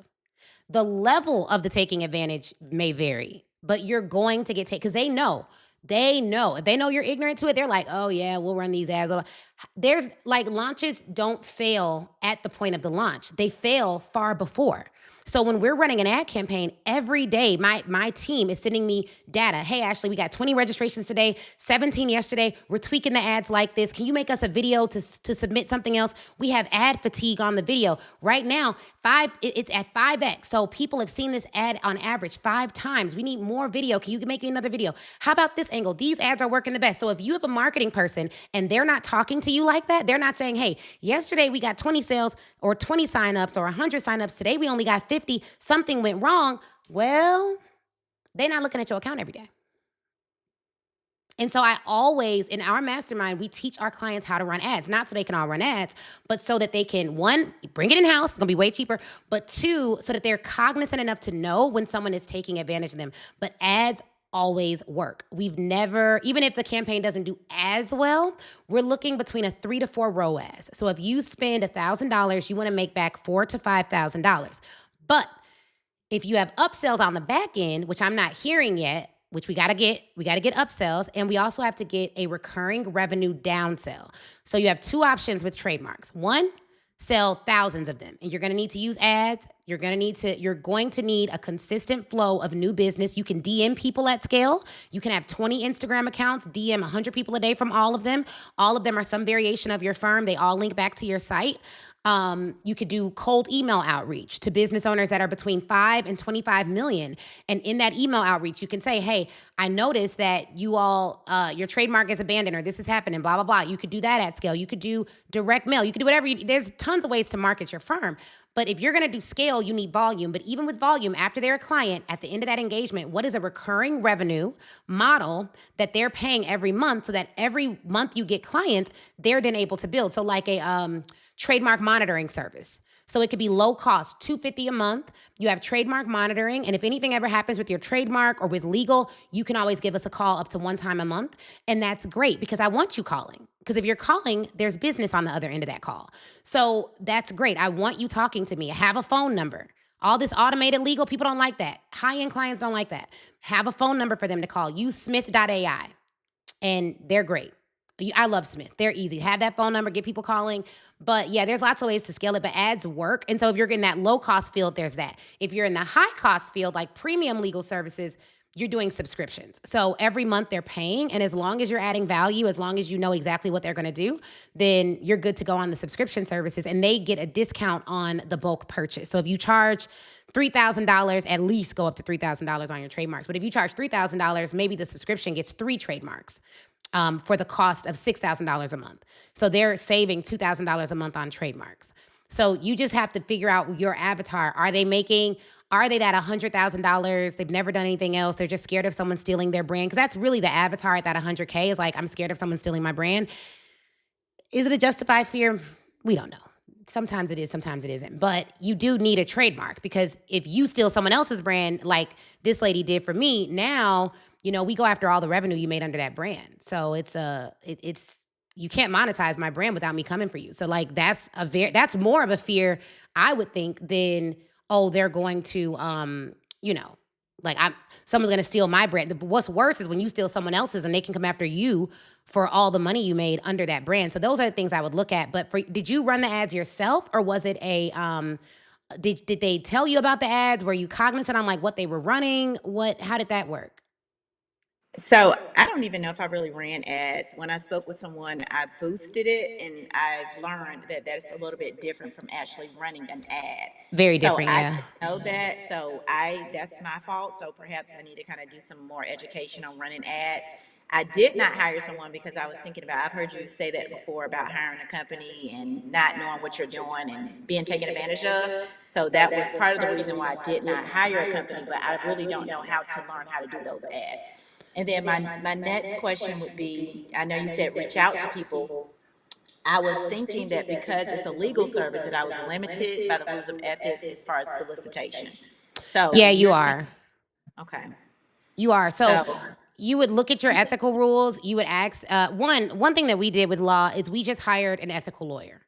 S1: The level of the taking advantage may vary, but you're going to get taken because they know. If they know you're ignorant to it, they're like, oh yeah, we'll run these ads. There's like launches don't fail at the point of the launch. They fail far before. So when we're running an ad campaign every day, my team is sending me data. Hey, Ashley, we got 20 registrations today, 17 yesterday. We're tweaking the ads like this. Can you make us a video to submit something else? We have ad fatigue on the video. Right now, it's at 5x. So people have seen this ad on average 5 times. We need more video. Can you make me another video? How about this angle? These ads are working the best. So if you have a marketing person and they're not talking to you like that, they're not saying, hey, yesterday we got 20 sales or 20 signups or 100 signups. Today we only got 50. Something went wrong. Well, they're not looking at your account every day. And so I always, in our mastermind, we teach our clients how to run ads, not so they can all run ads, but so that they can, 1, bring it in-house, it's gonna be way cheaper, but 2, so that they're cognizant enough to know when someone is taking advantage of them. But ads always work. We've never, even if the campaign doesn't do as well, we're looking between a 3 to 4 ROAS. So if you spend $1,000, you wanna make back $4,000 to $5,000. But if you have upsells on the back end, which I'm not hearing yet, which we gotta get upsells, and we also have to get a recurring revenue downsell. So you have 2 options with trademarks. 1, sell thousands of them, and you're gonna need to use ads. You're going to need a consistent flow of new business. You can DM people at scale. You can have 20 Instagram accounts, DM 100 people a day from all of them. All of them are some variation of your firm. They all link back to your site. You could do cold email outreach to business owners that are between 5 and 25 million. And in that email outreach, you can say, hey, I noticed that you all, your trademark is abandoned or this is happening, blah, blah, blah. You could do that at scale. You could do direct mail. You could do whatever. There's tons of ways to market your firm. But if you're going to do scale, you need volume. But even with volume, after they're a client, at the end of that engagement, what is a recurring revenue model that they're paying every month so that every month you get clients, they're then able to build? So like a trademark monitoring service. So it could be low cost, $250 a month. You have trademark monitoring. And if anything ever happens with your trademark or with legal, you can always give us a call up to 1 time a month. And that's great because I want you calling. Because if you're calling, there's business on the other end of that call. So that's great. I want you talking to me. Have a phone number. All this automated legal, people don't like that. High-end clients don't like that. Have a phone number for them to call. Use Smith.ai. And they're great. I love Smith. They're easy. Have that phone number, get people calling. But yeah, there's lots of ways to scale it, but ads work. And so if you're in that low cost field, there's that. If you're in the high cost field, like premium legal services, you're doing subscriptions. So every month they're paying. And as long as you're adding value, as long as you know exactly what they're going to do, then you're good to go on the subscription services and they get a discount on the bulk purchase. So if you charge $3,000, at least go up to $3,000 on your trademarks. But if you charge $3,000, maybe the subscription gets 3 trademarks. For the cost of $6,000 a month. So they're saving $2,000 a month on trademarks. So you just have to figure out your avatar. Are they that $100,000? They've never done anything else. They're just scared of someone stealing their brand. Because that's really the avatar at that 100K is like, I'm scared of someone stealing my brand. Is it a justified fear? We don't know. Sometimes it is, sometimes it isn't. But you do need a trademark because if you steal someone else's brand, like this lady did for me, now we go after all the revenue you made under that brand. So it's you can't monetize my brand without me coming for you. So like that's more of a fear I would think than, oh, they're going to someone's going to steal my brand. What's worse is when you steal someone else's and they can come after you for all the money you made under that brand. So those are the things I would look at. But did you run the ads yourself or was it did they tell you about the ads? Were you cognizant on like what they were running? How did that work?
S8: So I don't even know if I really ran ads. When I spoke with someone, I boosted it, and I've learned that that's a little bit different from actually running an ad.
S1: Very different,
S8: I
S1: yeah.
S8: didn't know that, so that's my fault. So perhaps I need to kind of do some more education on running ads. I did not hire someone because I was thinking about, I've heard you say that before about hiring a company and not knowing what you're doing and being taken advantage of. So that was part of the reason why I did not hire a company, but I really don't know how to learn how to do those ads. And then my next question would be, I know you said reach out to people. I was thinking that because it's a legal service that I was limited by the rules of ethics as far as solicitation. So
S1: yeah, you are.
S8: Okay.
S1: You are. So you would look at your ethical rules. You would ask, one thing that we did with law is we just hired an ethical lawyer.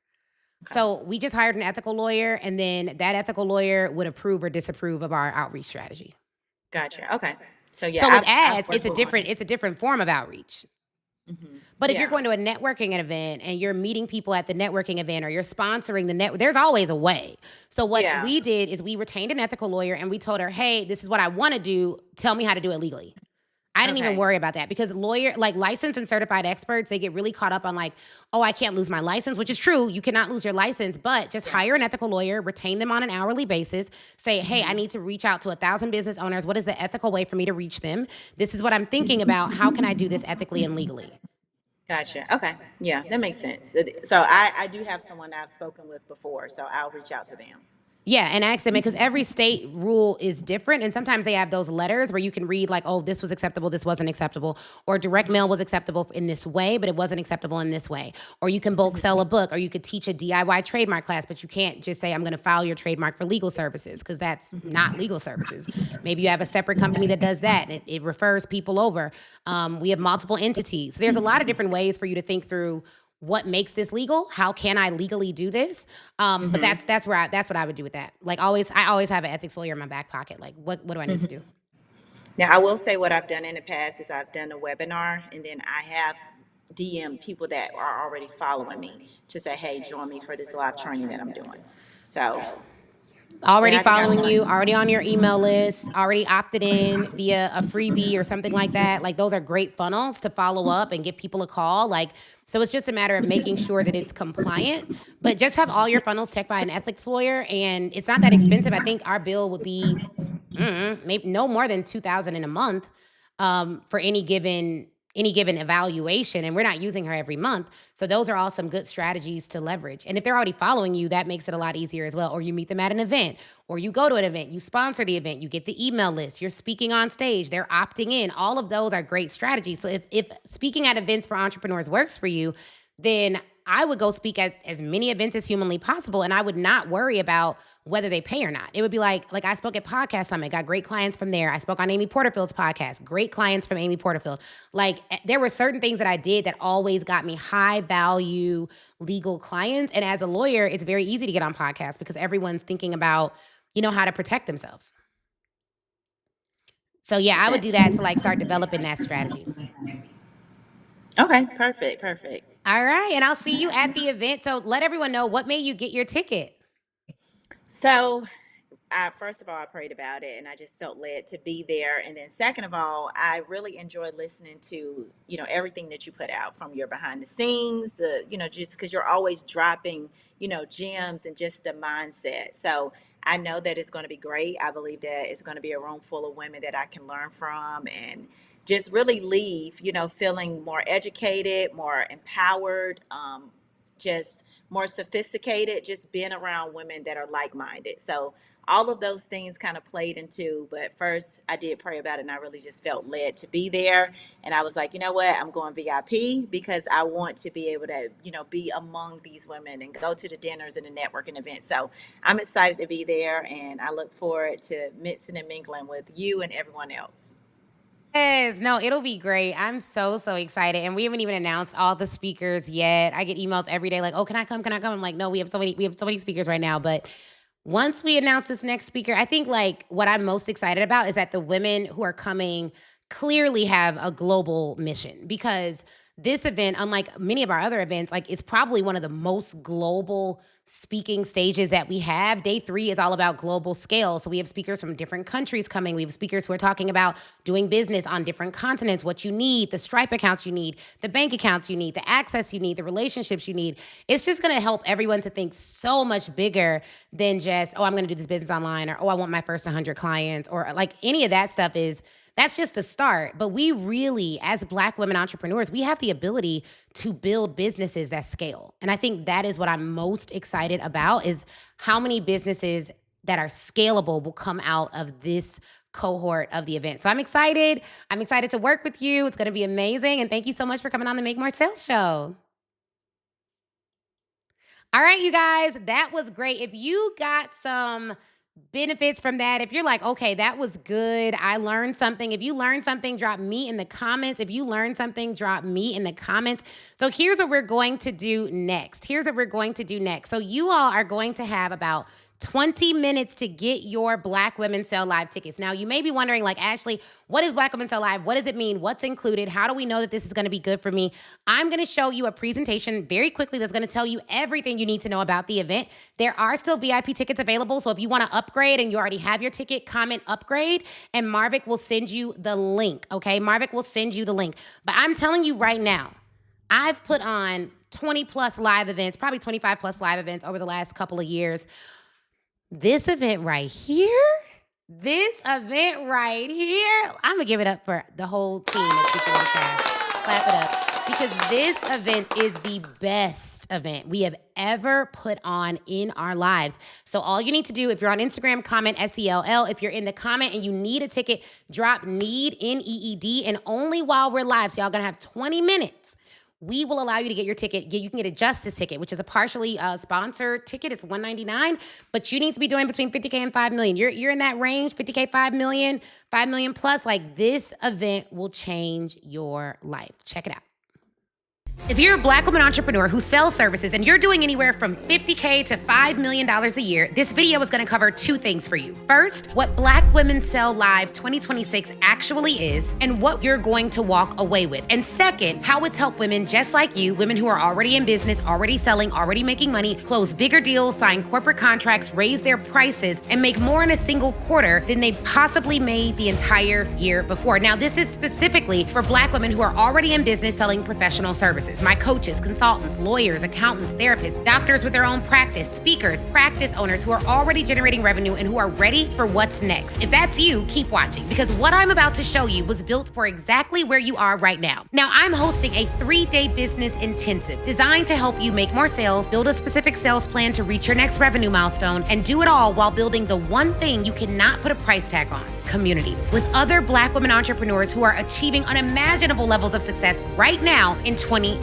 S1: So we just hired an ethical lawyer, and then that ethical lawyer would approve or disapprove of our outreach strategy.
S8: Gotcha. Okay. So yeah.
S1: So with
S8: I've
S1: ads,
S8: worked with one.
S1: it's a different form of outreach. But if you're going to a networking event and you're meeting people at the networking event, or you're sponsoring the network, there's always a way. So what we did is we retained an ethical lawyer, and we told her, hey, this is what I want to do. Tell me how to do it legally. I didn't even worry about that, because licensed and certified experts, they get really caught up on like, oh, I can't lose my license, which is true. You cannot lose your license, but just hire an ethical lawyer, retain them on an hourly basis, say, hey, I need to reach out to 1,000 business owners. What is the ethical way for me to reach them? This is what I'm thinking about. How can I do this ethically and legally?
S8: Gotcha. Okay. Yeah, that makes sense. So I do have someone I've spoken with before, so I'll reach out to them.
S1: Yeah, and ask them, because every state rule is different, and sometimes they have those letters where you can read like, oh, this was acceptable, this wasn't acceptable, or direct mail was acceptable in this way, but it wasn't acceptable in this way. Or you can bulk sell a book, or you could teach a DIY trademark class, but you can't just say, I'm going to file your trademark for legal services, because that's not legal services. Maybe you have a separate company that does that, and it refers people over. We have multiple entities. So there's a lot of different ways for you to think through what makes this legal? How can I legally do this? But that's what I would do with that. Like I always have an ethics lawyer in my back pocket. Like what do I need to do?
S8: Now, I will say what I've done in the past is I've done a webinar, and then I have DM people that are already following me to say, hey, join me for this live training that I'm doing. So
S1: Already
S8: Yeah, I think I
S1: following
S8: want-
S1: you, already on your email list, already opted in via a freebie or something like that. Like those are great funnels to follow up and give people a call. Like, so it's just a matter of making sure that it's compliant, but just have all your funnels checked by an ethics lawyer. And it's not that expensive. I think our bill would be maybe no more than $2,000 in a month for any given evaluation, and we're not using her every month. So those are all some good strategies to leverage. And if they're already following you, that makes it a lot easier as well. Or you meet them at an event, or you go to an event, you sponsor the event, you get the email list, you're speaking on stage, they're opting in. All of those are great strategies. So if speaking at events for entrepreneurs works for you, then I would go speak at as many events as humanly possible, and I would not worry about whether they pay or not. It would be like I spoke at Podcast Summit, got great clients from there. I spoke on Amy Porterfield's podcast, great clients from Amy Porterfield. Like there were certain things that I did that always got me high value legal clients. And as a lawyer, it's very easy to get on podcasts because everyone's thinking about, how to protect themselves. So yeah, I would do that to start developing that strategy.
S8: Okay, perfect.
S1: All right. And I'll see you at the event. So let everyone know, what made you get your ticket?
S8: So, first of all, I prayed about it, and I just felt led to be there. And then, second of all, I really enjoyed listening to everything that you put out, from your behind the scenes, just because you're always dropping gems and just the mindset. So I know that it's going to be great. I believe that it's going to be a room full of women that I can learn from, and just really leave feeling more educated, more empowered, just more sophisticated, just being around women that are like-minded. So all of those things kind of played into, but first I did pray about it, and I really just felt led to be there. And I was like, you know what, I'm going VIP because I want to be able to, be among these women and go to the dinners and the networking events. So I'm excited to be there, and I look forward to mixing and mingling with you and everyone else.
S1: Yes, no, it'll be great. I'm so excited. And we haven't even announced all the speakers yet. I get emails every day like, oh, can I come? I'm like, no, we have so many speakers right now. But once we announce this next speaker, I think what I'm most excited about is that the women who are coming clearly have a global mission, because this event, unlike many of our other events, it's probably one of the most global speaking stages that we have. Day 3 is all about global scale. So we have speakers from different countries coming. We have speakers who are talking about doing business on different continents, what you need, the Stripe accounts you need, the bank accounts you need, the access you need, the relationships you need. It's just going to help everyone to think so much bigger than just, oh, I'm going to do this business online, or, oh, I want my first 100 clients, or any of that stuff that's just the start. But we really, as Black women entrepreneurs, we have the ability to build businesses that scale. And I think that is what I'm most excited about, is how many businesses that are scalable will come out of this cohort of the event. So I'm excited. I'm excited to work with you. It's going to be amazing. And thank you so much for coming on the Make More Sales Show. All right, you guys, that was great. If you got some benefits from that. If you're like, okay, that was good, I learned something. If you learned something, drop me in the comments. If you learned something, drop me in the comments. So here's what we're going to do next. So you all are going to have about 20 minutes to get your Black Women Sell Live tickets. Now, you may be wondering, like, Ashley, what is Black Women Sell Live? What does it mean? What's included? How do we know that this is going to be good for me? I'm going to show you a presentation very quickly that's going to tell you everything you need to know about the event. There are still VIP tickets available, so if you want to upgrade and you already have your ticket, comment upgrade, and Marvick will send you the link, okay? Marvick will send you the link. But I'm telling you right now, I've put on 20 plus live events, probably 25 plus live events over the last couple of years. This event right here, I'm gonna give it up for the whole team. Clap it up. Because this event is the best event we have ever put on in our lives. So all you need to do, if you're on Instagram, comment SELL. If you're in the comment and you need a ticket, drop NEED, N-E-E-D, and only while we're live. So y'all gonna have 20 minutes. We will allow you to get your ticket. You can get a Justice ticket, which is a partially sponsored ticket. It's $199, but you need to be doing between 50K and 5 million. You're in that range, 50K, 5 million plus. Like, this event will change your life. Check it out. If you're a Black woman entrepreneur who sells services and you're doing anywhere from 50K to $5 million a year, this video is going to cover two things for you. First, what Black Women Sell Live 2026 actually is and what you're going to walk away with. And second, how it's helped women just like you, women who are already in business, already selling, already making money, close bigger deals, sign corporate contracts, raise their prices, and make more in a single quarter than they possibly made the entire year before. Now, this is specifically for Black women who are already in business selling professional services. My coaches, consultants, lawyers, accountants, therapists, doctors with their own practice, speakers, practice owners who are already generating revenue and who are ready for what's next. If that's you, keep watching, because what I'm about to show you was built for exactly where you are right now. Now, I'm hosting a 3-day business intensive designed to help you make more sales, build a specific sales plan to reach your next revenue milestone, and do it all while building the one thing you cannot put a price tag on: community, with other Black women entrepreneurs who are achieving unimaginable levels of success right now in 2026.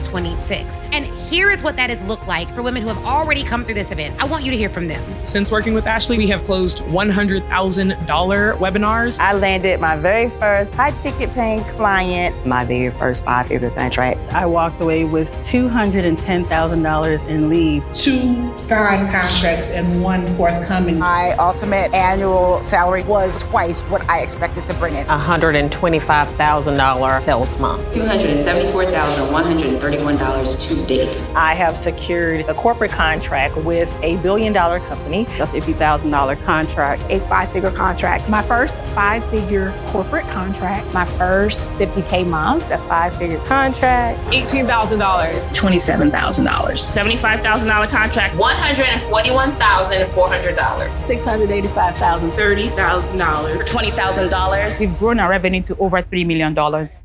S1: And here is what that has looked like for women who have already come through this event. I want you to hear from them.
S9: Since working with Ashley, we have closed $100,000 webinars.
S10: I landed my very first high-ticket paying client, my very first 5-figure contract.
S11: I walked away with $210,000 in leads. 2 signed contracts and 1 forthcoming.
S10: My ultimate annual salary was twice what I expected to bring in.
S12: $125,000 sales month. $274,131 to date.
S11: I have secured a corporate contract with a $1 billion company, a $50,000 contract, a 5-figure contract, my first 5-figure corporate contract, my first 50K month, a 5-figure contract,
S9: $18,000.
S11: $27,000,
S12: $75,000 contract. $141,400.
S11: $685,000, $30,000,
S12: $20,000.
S11: We've grown our revenue to over $3 million.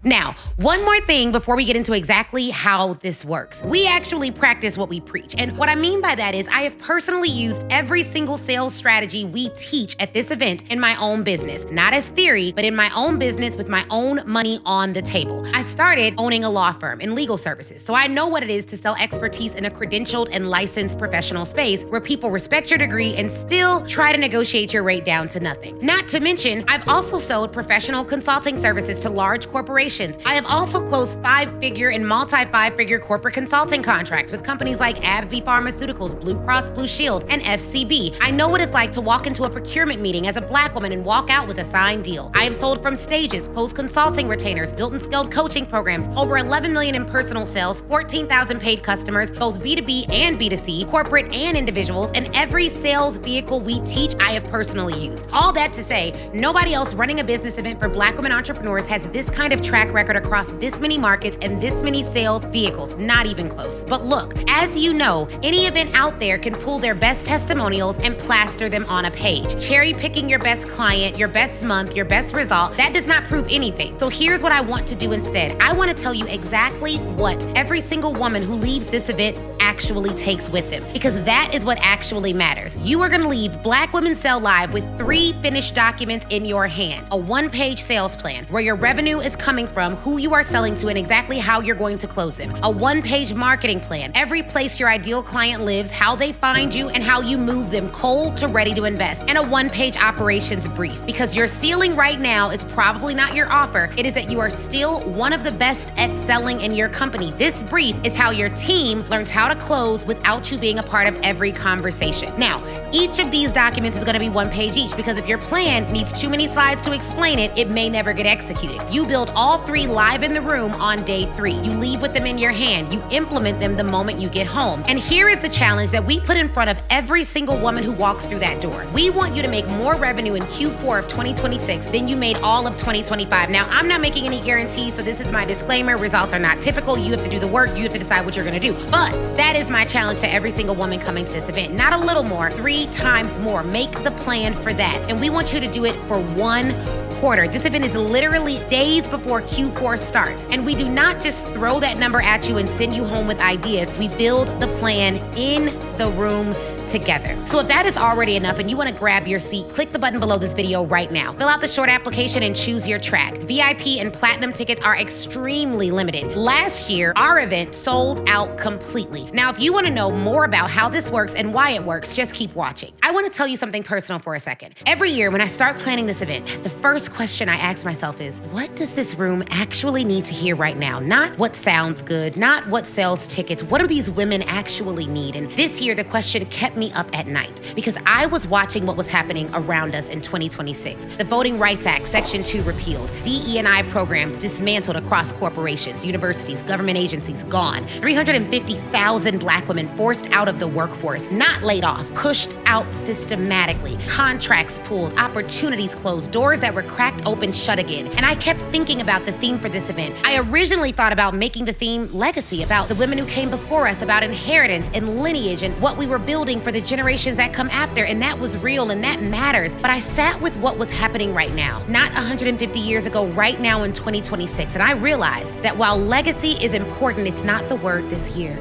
S1: Now, one more thing before we get into exactly how this works. We actually practice what we preach. And what I mean by that is I have personally used every single sales strategy we teach at this event in my own business. Not as theory, but in my own business with my own money on the table. I started owning a law firm in legal services, so I know what it is to sell expertise in a credentialed and licensed professional space where people respect your degree and still try to negotiate your rate down to nothing. Not to mention, I've also sold professional consulting services to large corporations. I have also closed 5-figure and multi-5-figure corporate consulting contracts with companies like AbbVie Pharmaceuticals, Blue Cross Blue Shield, and FCB. I know what it's like to walk into a procurement meeting as a Black woman and walk out with a signed deal. I have sold from stages, closed consulting retainers, built and scaled coaching programs, over 11 million in personal sales, 14,000 paid customers, both B2B and B2C, corporate and individuals, and every sales vehicle we teach, I have personally used. All that to say, nobody else running a business event for Black women entrepreneurs has this kind of track record across this many markets and this many sales vehicles, not even close. But look, as you know, any event out there can pull their best testimonials and plaster them on a page. Cherry picking your best client, your best month, your best result, that does not prove anything. So here's what I want to do instead. I want to tell you exactly what every single woman who leaves this event actually takes with them, because that is what actually matters. You are gonna leave Black Women Sell Live with 3 finished documents in your hand. A 1-page sales plan where your revenue is coming from, who you are selling to, and exactly how you're going to close them. A 1-page marketing plan, every place your ideal client lives, how they find you, and how you move them cold to ready to invest. And a 1-page operations brief, because your ceiling right now is probably not your offer. It is that you are still one of the best at selling in your company. This brief is how your team learns how to close without you being a part of every conversation. Now, each of these documents is gonna be 1 page each, because if your plan needs too many slides to explain it, it may never get executed. You build all 3 live in the room on day 3. You leave with them in your hand. You implement them the moment you get home. And here is the challenge that we put in front of every single woman who walks through that door. We want you to make more revenue in Q4 of 2026 than you made all of 2025. Now, I'm not making any guarantees, so this is my disclaimer. Results are not typical. You have to do the work. You have to decide what you're gonna do. But that is my challenge to every single woman coming to this event. Not a little more, 3 times more. Make the plan for that. And we want you to do it for 1 quarter. This event is literally days before Q4 starts. And we do not just throw that number at you and send you home with ideas. We build the plan in the room together. So if that is already enough and you want to grab your seat, click the button below this video right now. Fill out the short application and choose your track. VIP and platinum tickets are extremely limited. Last year, our event sold out completely. Now, if you want to know more about how this works and why it works, just keep watching. I want to tell you something personal for a second. Every year when I start planning this event, the first question I ask myself is, what does this room actually need to hear right now? Not what sounds good, not what sells tickets. What do these women actually need? And this year, the question kept me up at night, because I was watching what was happening around us in 2026. The Voting Rights Act, Section 2 repealed, DE&I programs dismantled across corporations, universities, government agencies gone, 350,000 Black women forced out of the workforce, not laid off, pushed out systematically, contracts pulled, opportunities closed, doors that were cracked open shut again. And I kept thinking about the theme for this event. I originally thought about making the theme legacy, about the women who came before us, about inheritance and lineage and what we were building for the generations that come after, and that was real and that matters. But I sat with what was happening right now, not 150 years ago, right now in 2026, and I realized that while legacy is important, it's not the word this year.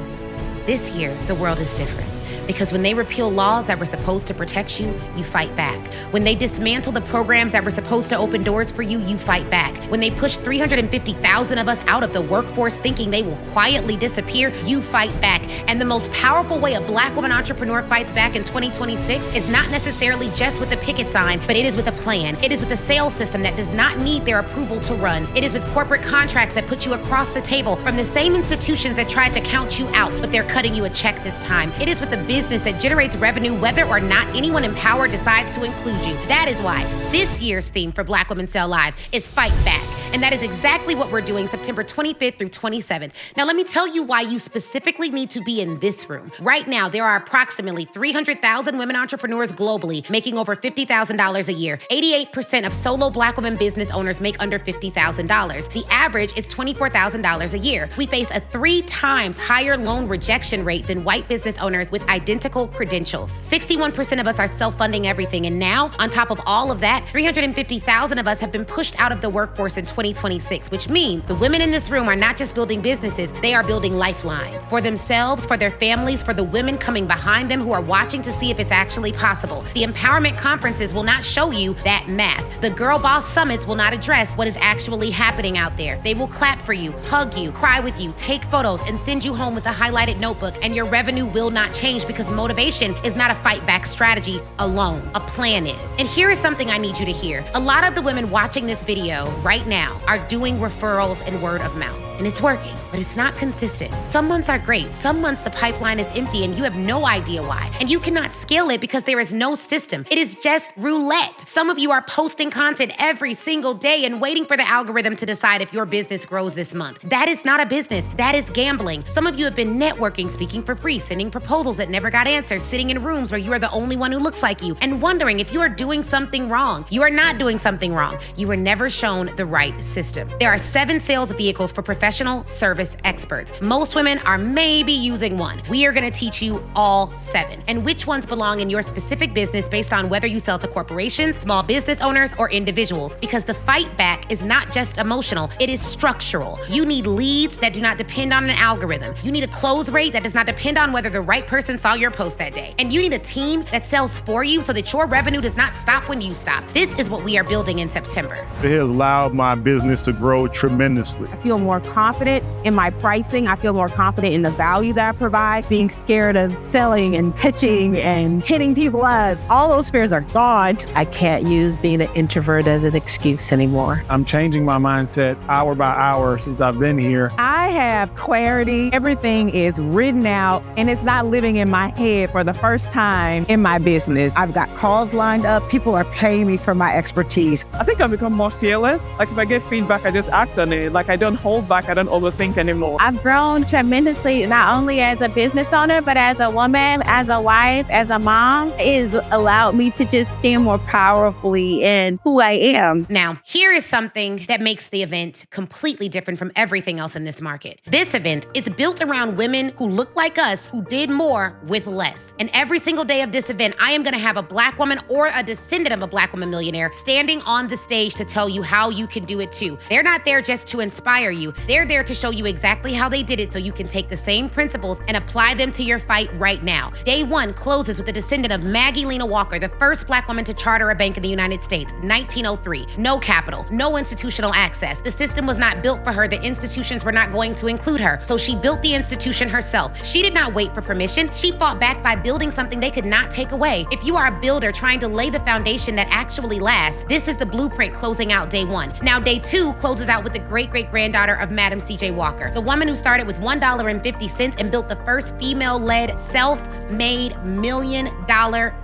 S1: This year, the world is different. Because when they repeal laws that were supposed to protect you, you fight back. When they dismantle the programs that were supposed to open doors for you, you fight back. When they push 350,000 of us out of the workforce thinking they will quietly disappear, you fight back. And the most powerful way a Black woman entrepreneur fights back in 2026 is not necessarily just with a picket sign, but it is with a plan. It is with a sales system that does not need their approval to run. It is with corporate contracts that put you across the table from the same institutions that tried to count you out, but they're cutting you a check this time. It is with the business that generates revenue whether or not anyone in power decides to include you. That is why this year's theme for Black Women Sell Live is Fight Back. And that is exactly what we're doing September 25th through 27th. Now, let me tell you why you specifically need to be in this room. Right now, there are approximately 300,000 women entrepreneurs globally making over $50,000 a year. 88% of solo Black women business owners make under $50,000. The average is $24,000 a year. We face a 3 times higher loan rejection rate than white business owners with identical credentials. 61% of us are self-funding everything. And now, on top of all of that, 350,000 of us have been pushed out of the workforce in 2026, which means the women in this room are not just building businesses, they are building lifelines for themselves, for their families, for the women coming behind them who are watching to see if it's actually possible. The empowerment conferences will not show you that math. The Girl Boss Summits will not address what is actually happening out there. They will clap for you, hug you, cry with you, take photos, and send you home with a highlighted notebook, and your revenue will not change because motivation is not a fight back strategy alone. A plan is. And here is something I need you to hear. A lot of the women watching this video right now are doing referrals and word of mouth. And it's working, but it's not consistent. Some months are great. Some months the pipeline is empty and you have no idea why. And you cannot scale it because there is no system. It is just roulette. Some of you are posting content every single day and waiting for the algorithm to decide if your business grows this month. That is not a business. That is gambling. Some of you have been networking, speaking for free, sending proposals that never got answered, sitting in rooms where you are the only one who looks like you, and wondering if you are doing something wrong. You are not doing something wrong. You were never shown the right system. There are 7 sales vehicles for professionals professional service experts. Most women are maybe using one. We are going to teach you all 7 and which ones belong in your specific business based on whether you sell to corporations, small business owners, or individuals. Because the fight back is not just emotional, it is structural. You need leads that do not depend on an algorithm. You need a close rate that does not depend on whether the right person saw your post that day. And you need a team that sells for you so that your revenue does not stop when you stop. This is what we are building in September.
S13: It has allowed my business to grow tremendously.
S11: I feel more confident in my pricing. I feel more confident in the value that I provide. Being scared of selling and pitching and hitting people up, all those fears are gone. I can't use being an introvert as an excuse anymore.
S13: I'm changing my mindset hour by hour since I've been here.
S11: I have clarity. Everything is written out and it's not living in my head for the first time in my business. I've got calls lined up. People are paying me for my expertise.
S14: I think I've become more fearless. Like if I get feedback, I just act on it. Like I don't hold back. I don't overthink anymore.
S15: I've grown tremendously, not only as a business owner, but as a woman, as a wife, as a mom. It has allowed me to just stand more powerfully in who I am.
S1: Now, here is something that makes the event completely different from everything else in this market. This event is built around women who look like us, who did more with less. And every single day of this event, I am gonna have a Black woman or a descendant of a Black woman millionaire standing on the stage to tell you how you can do it too. They're not there just to inspire you. They're there to show you exactly how they did it so you can take the same principles and apply them to your fight right now. Day 1 closes with a descendant of Maggie Lena Walker, the first Black woman to charter a bank in the United States, 1903. No capital, no institutional access. The system was not built for her. The institutions were not going to include her. So she built the institution herself. She did not wait for permission. She fought back by building something they could not take away. If you are a builder trying to lay the foundation that actually lasts, this is the blueprint closing out day 1. Now day 2 closes out with the great-great-granddaughter of Madam C.J. Walker, the woman who started with $1.50 and built the first female-led, self-made $1 million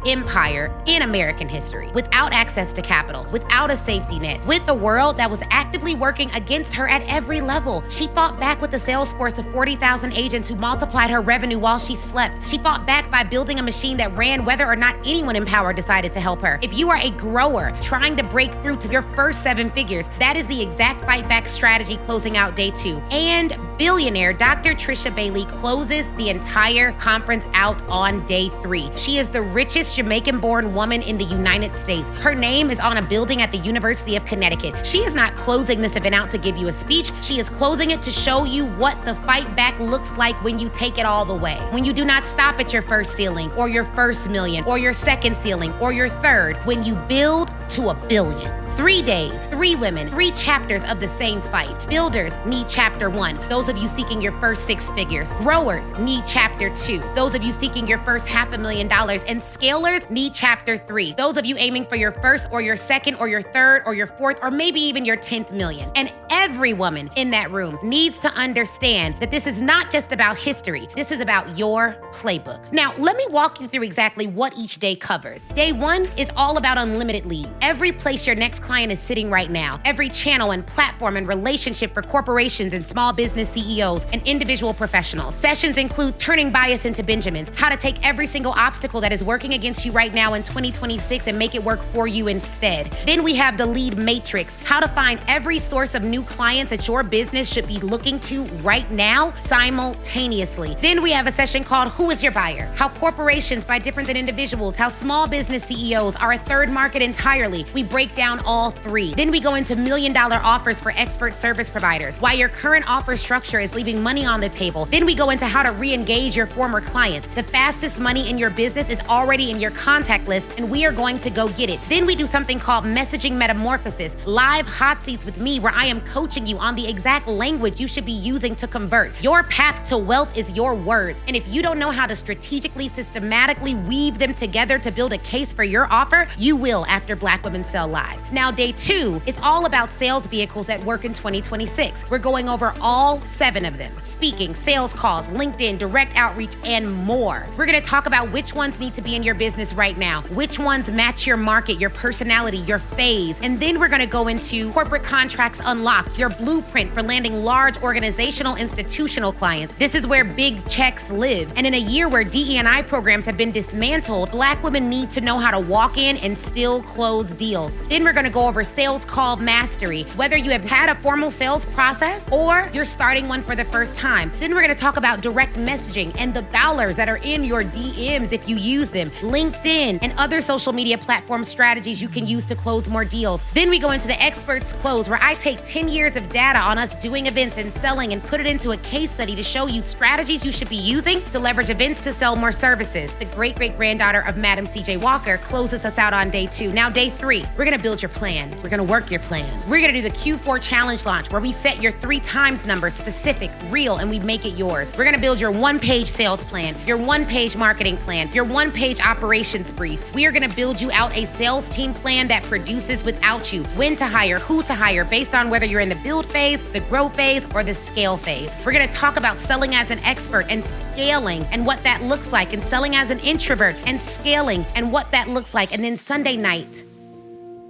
S1: empire in American history, without access to capital, without a safety net, with a world that was actively working against her at every level. She fought back with a sales force of 40,000 agents who multiplied her revenue while she slept. She fought back by building a machine that ran whether or not anyone in power decided to help her. If you are a grower trying to break through to your first 7 figures, that is the exact fight back strategy closing out day 2. And billionaire Dr. Trisha Bailey closes the entire conference out on day 3. She is the richest Jamaican-born woman in the United States. Her name is on a building at the University of Connecticut. She is not closing this event out to give you a speech. She is closing it to show you what the fight back looks like when you take it all the way. When you do not stop at your first ceiling or your first million or your second ceiling or your third, when you build to $1 billion. 3 days, 3 women, 3 chapters of the same fight. Builders need chapter 1. Those of you seeking your first 6 figures. Growers need chapter 2. Those of you seeking your first $500,000. And scalers need chapter 3. Those of you aiming for your first or your second or your third or your fourth or maybe even your 10th million. And every woman in that room needs to understand that this is not just about history. This is about your playbook. Now, let me walk you through exactly what each day covers. Day 1 is all about unlimited leads. Every place your next client is sitting right now. Every channel and platform and relationship for corporations and small business CEOs and individual professionals. Sessions include turning bias into Benjamins, how to take every single obstacle that is working against you right now in 2026 and make it work for you instead. Then we have the lead matrix, how to find every source of new clients that your business should be looking to right now simultaneously. Then we have a session called Who is Your Buyer? How corporations buy different than individuals, how small business CEOs are a third market entirely. We break down all 3. Then we go into $1 million offers for expert service providers, why your current offer structure is leaving money on the table. Then we go into how to re-engage your former clients. The fastest money in your business is already in your contact list, and we are going to go get it. Then we do something called messaging metamorphosis, live hot seats with me where I am coaching you on the exact language you should be using to convert. Your path to wealth is your words. And if you don't know how to strategically, systematically weave them together to build a case for your offer, you will after Black Women Sell Live. Now, day 2 is all about sales vehicles that work in 2026. We're going over all 7 of them. Speaking, sales calls, LinkedIn, direct outreach, and more. We're gonna talk about which ones need to be in your business right now, which ones match your market, your personality, your phase. And then we're gonna go into corporate contracts unlocked, Launch, your blueprint for landing large organizational institutional clients. This is where big checks live. And in a year where DE&I programs have been dismantled, Black women need to know how to walk in and still close deals. Then we're gonna go over sales call mastery, whether you have had a formal sales process or you're starting one for the first time. Then we're gonna talk about direct messaging and the dollars that are in your DMs if you use them, LinkedIn, and other social media platform strategies you can use to close more deals. Then we go into the experts close, where I take 10 years of data on us doing events and selling and put it into a case study to show you strategies you should be using to leverage events to sell more services. The great-great-granddaughter of Madam C.J. Walker closes us out on day 2. Now day 3, we're gonna build your plan. We're gonna work your plan. We're gonna do the Q4 challenge launch, where we set your 3 times number, specific, real, and we make it yours. We're gonna build your 1-page sales plan, your 1-page marketing plan, your 1-page operations brief. We are gonna build you out a sales team plan that produces without you. When to hire, who to hire, based on whether you're in the build phase, the grow phase, or the scale phase. We're gonna talk about selling as an expert and scaling and what that looks like, and selling as an introvert and scaling and what that looks like. And then Sunday night,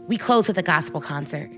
S1: we close with a gospel concert.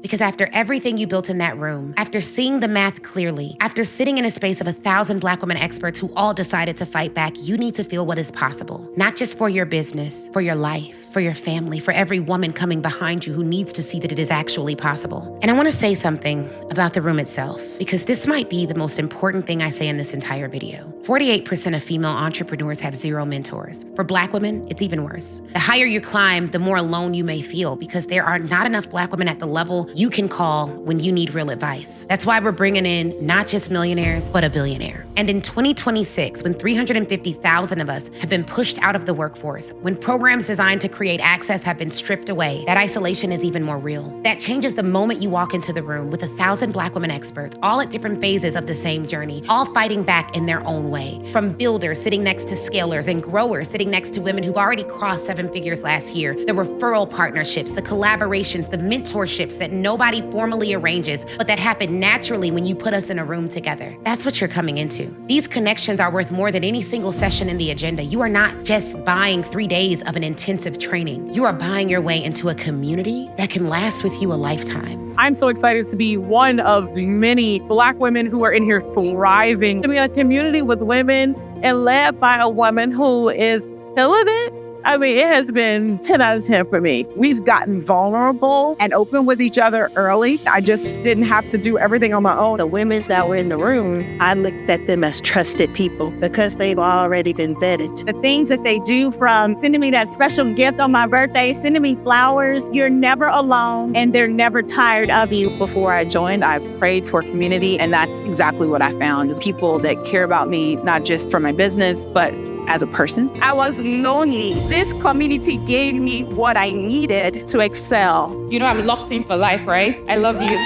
S1: Because after everything you built in that room, after seeing the math clearly, after sitting in a space of 1,000 Black women experts who all decided to fight back, you need to feel what is possible. Not just for your business, for your life, for your family, for every woman coming behind you who needs to see that it is actually possible. And I want to say something about the room itself, because this might be the most important thing I say in this entire video. 48% of female entrepreneurs have 0 mentors. For Black women, it's even worse. The higher you climb, the more alone you may feel, because there are not enough Black women at the level you can call when you need real advice. That's why we're bringing in not just millionaires, but a billionaire. And in 2026, when 350,000 of us have been pushed out of the workforce, when programs designed to create access have been stripped away, that isolation is even more real. That changes the moment you walk into the room with 1,000 Black women experts, all at different phases of the same journey, all fighting back in their own way. From builders sitting next to scalers and growers sitting next to women who've already crossed 7 figures last year, the referral partnerships, the collaborations, the mentorships that nobody formally arranges, but that happen naturally when you put us in a room together. That's what you're coming into. These connections are worth more than any single session in the agenda. You are not just buying 3 days of an intensive training. You are buying your way into a community that can last with you a lifetime.
S14: I'm so excited to be one of the many Black women who are in here thriving, to be a community with women and led by a woman who is killing it. I mean, it has been 10 out of 10 for me.
S11: We've gotten vulnerable and open with each other early. I just didn't have to do everything on my own.
S10: The women that were in the room, I looked at them as trusted people because they've already been vetted.
S15: The things that they do, from sending me that special gift on my birthday, sending me flowers, you're never alone and they're never tired of you.
S11: Before I joined, I prayed for community, and that's exactly what I found. People that care about me, not just for my business, but as a person.
S15: I was lonely. This community gave me what I needed to excel.
S9: You know, I'm locked in for life, right? I love you.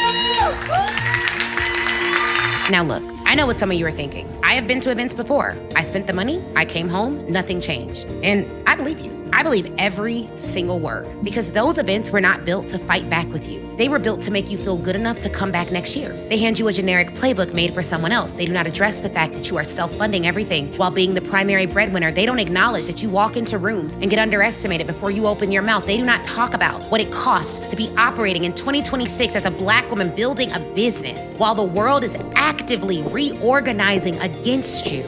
S1: Now look, I know what some of you are thinking. I have been to events before. I spent the money, I came home, nothing changed. And I believe you. I believe every single word, because those events were not built to fight back with you. They were built to make you feel good enough to come back next year. They hand you a generic playbook made for someone else. They do not address the fact that you are self-funding everything while being the primary breadwinner. They don't acknowledge that you walk into rooms and get underestimated before you open your mouth. They do not talk about what it costs to be operating in 2026 as a Black woman building a business while the world is actively reorganizing against you.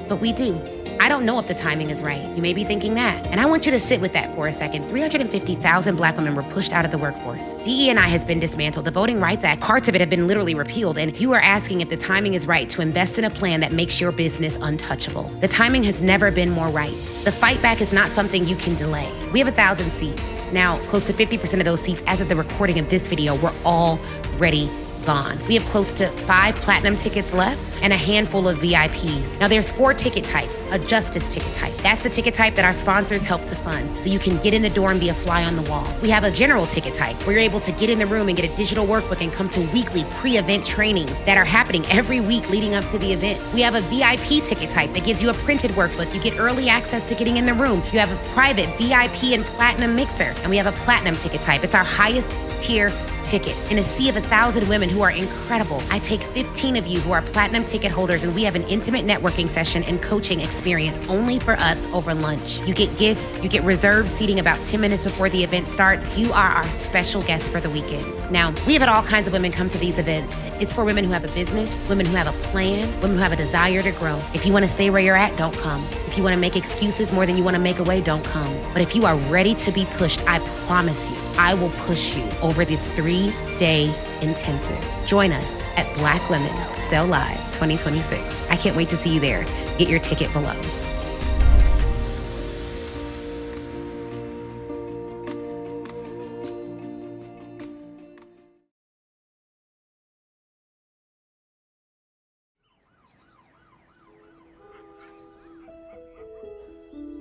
S1: But we do. I don't know if the timing is right. You may be thinking that. And I want you to sit with that for a second. 350,000 Black women were pushed out of the workforce. DE&I has been dismantled. The Voting Rights Act, parts of it have been literally repealed. And you are asking if the timing is right to invest in a plan that makes your business untouchable. The timing has never been more right. The fight back is not something you can delay. We have 1,000 seats. Now, close to 50% of those seats, as of the recording of this video, were already gone. We have close to 5 platinum tickets left and a handful of VIPs. Now there's 4 ticket types, a justice ticket type. That's the ticket type that our sponsors help to fund, so you can get in the door and be a fly on the wall. We have a general ticket type where you're able to get in the room and get a digital workbook and come to weekly pre-event trainings that are happening every week leading up to the event. We have a VIP ticket type that gives you a printed workbook. You get early access to getting in the room. You have a private VIP and platinum mixer, and we have a platinum ticket type. It's our highest tier ticket. In a sea of 1,000 women who are incredible, I take 15 of you who are platinum ticket holders, and we have an intimate networking session and coaching experience only for us over lunch. You get gifts, you get reserved seating about 10 minutes before the event starts. You are our special guest for the weekend. Now, we have had all kinds of women come to these events. It's for women who have a business, women who have a plan, women who have a desire to grow. If you want to stay where you're at, don't come. If you want to make excuses more than you want to make away, don't come. But if you are ready to be pushed, I promise you, I will push you over this 3-day intensive. Join us at Black Women Sell Live 2026. I can't wait to see you there. Get your ticket below.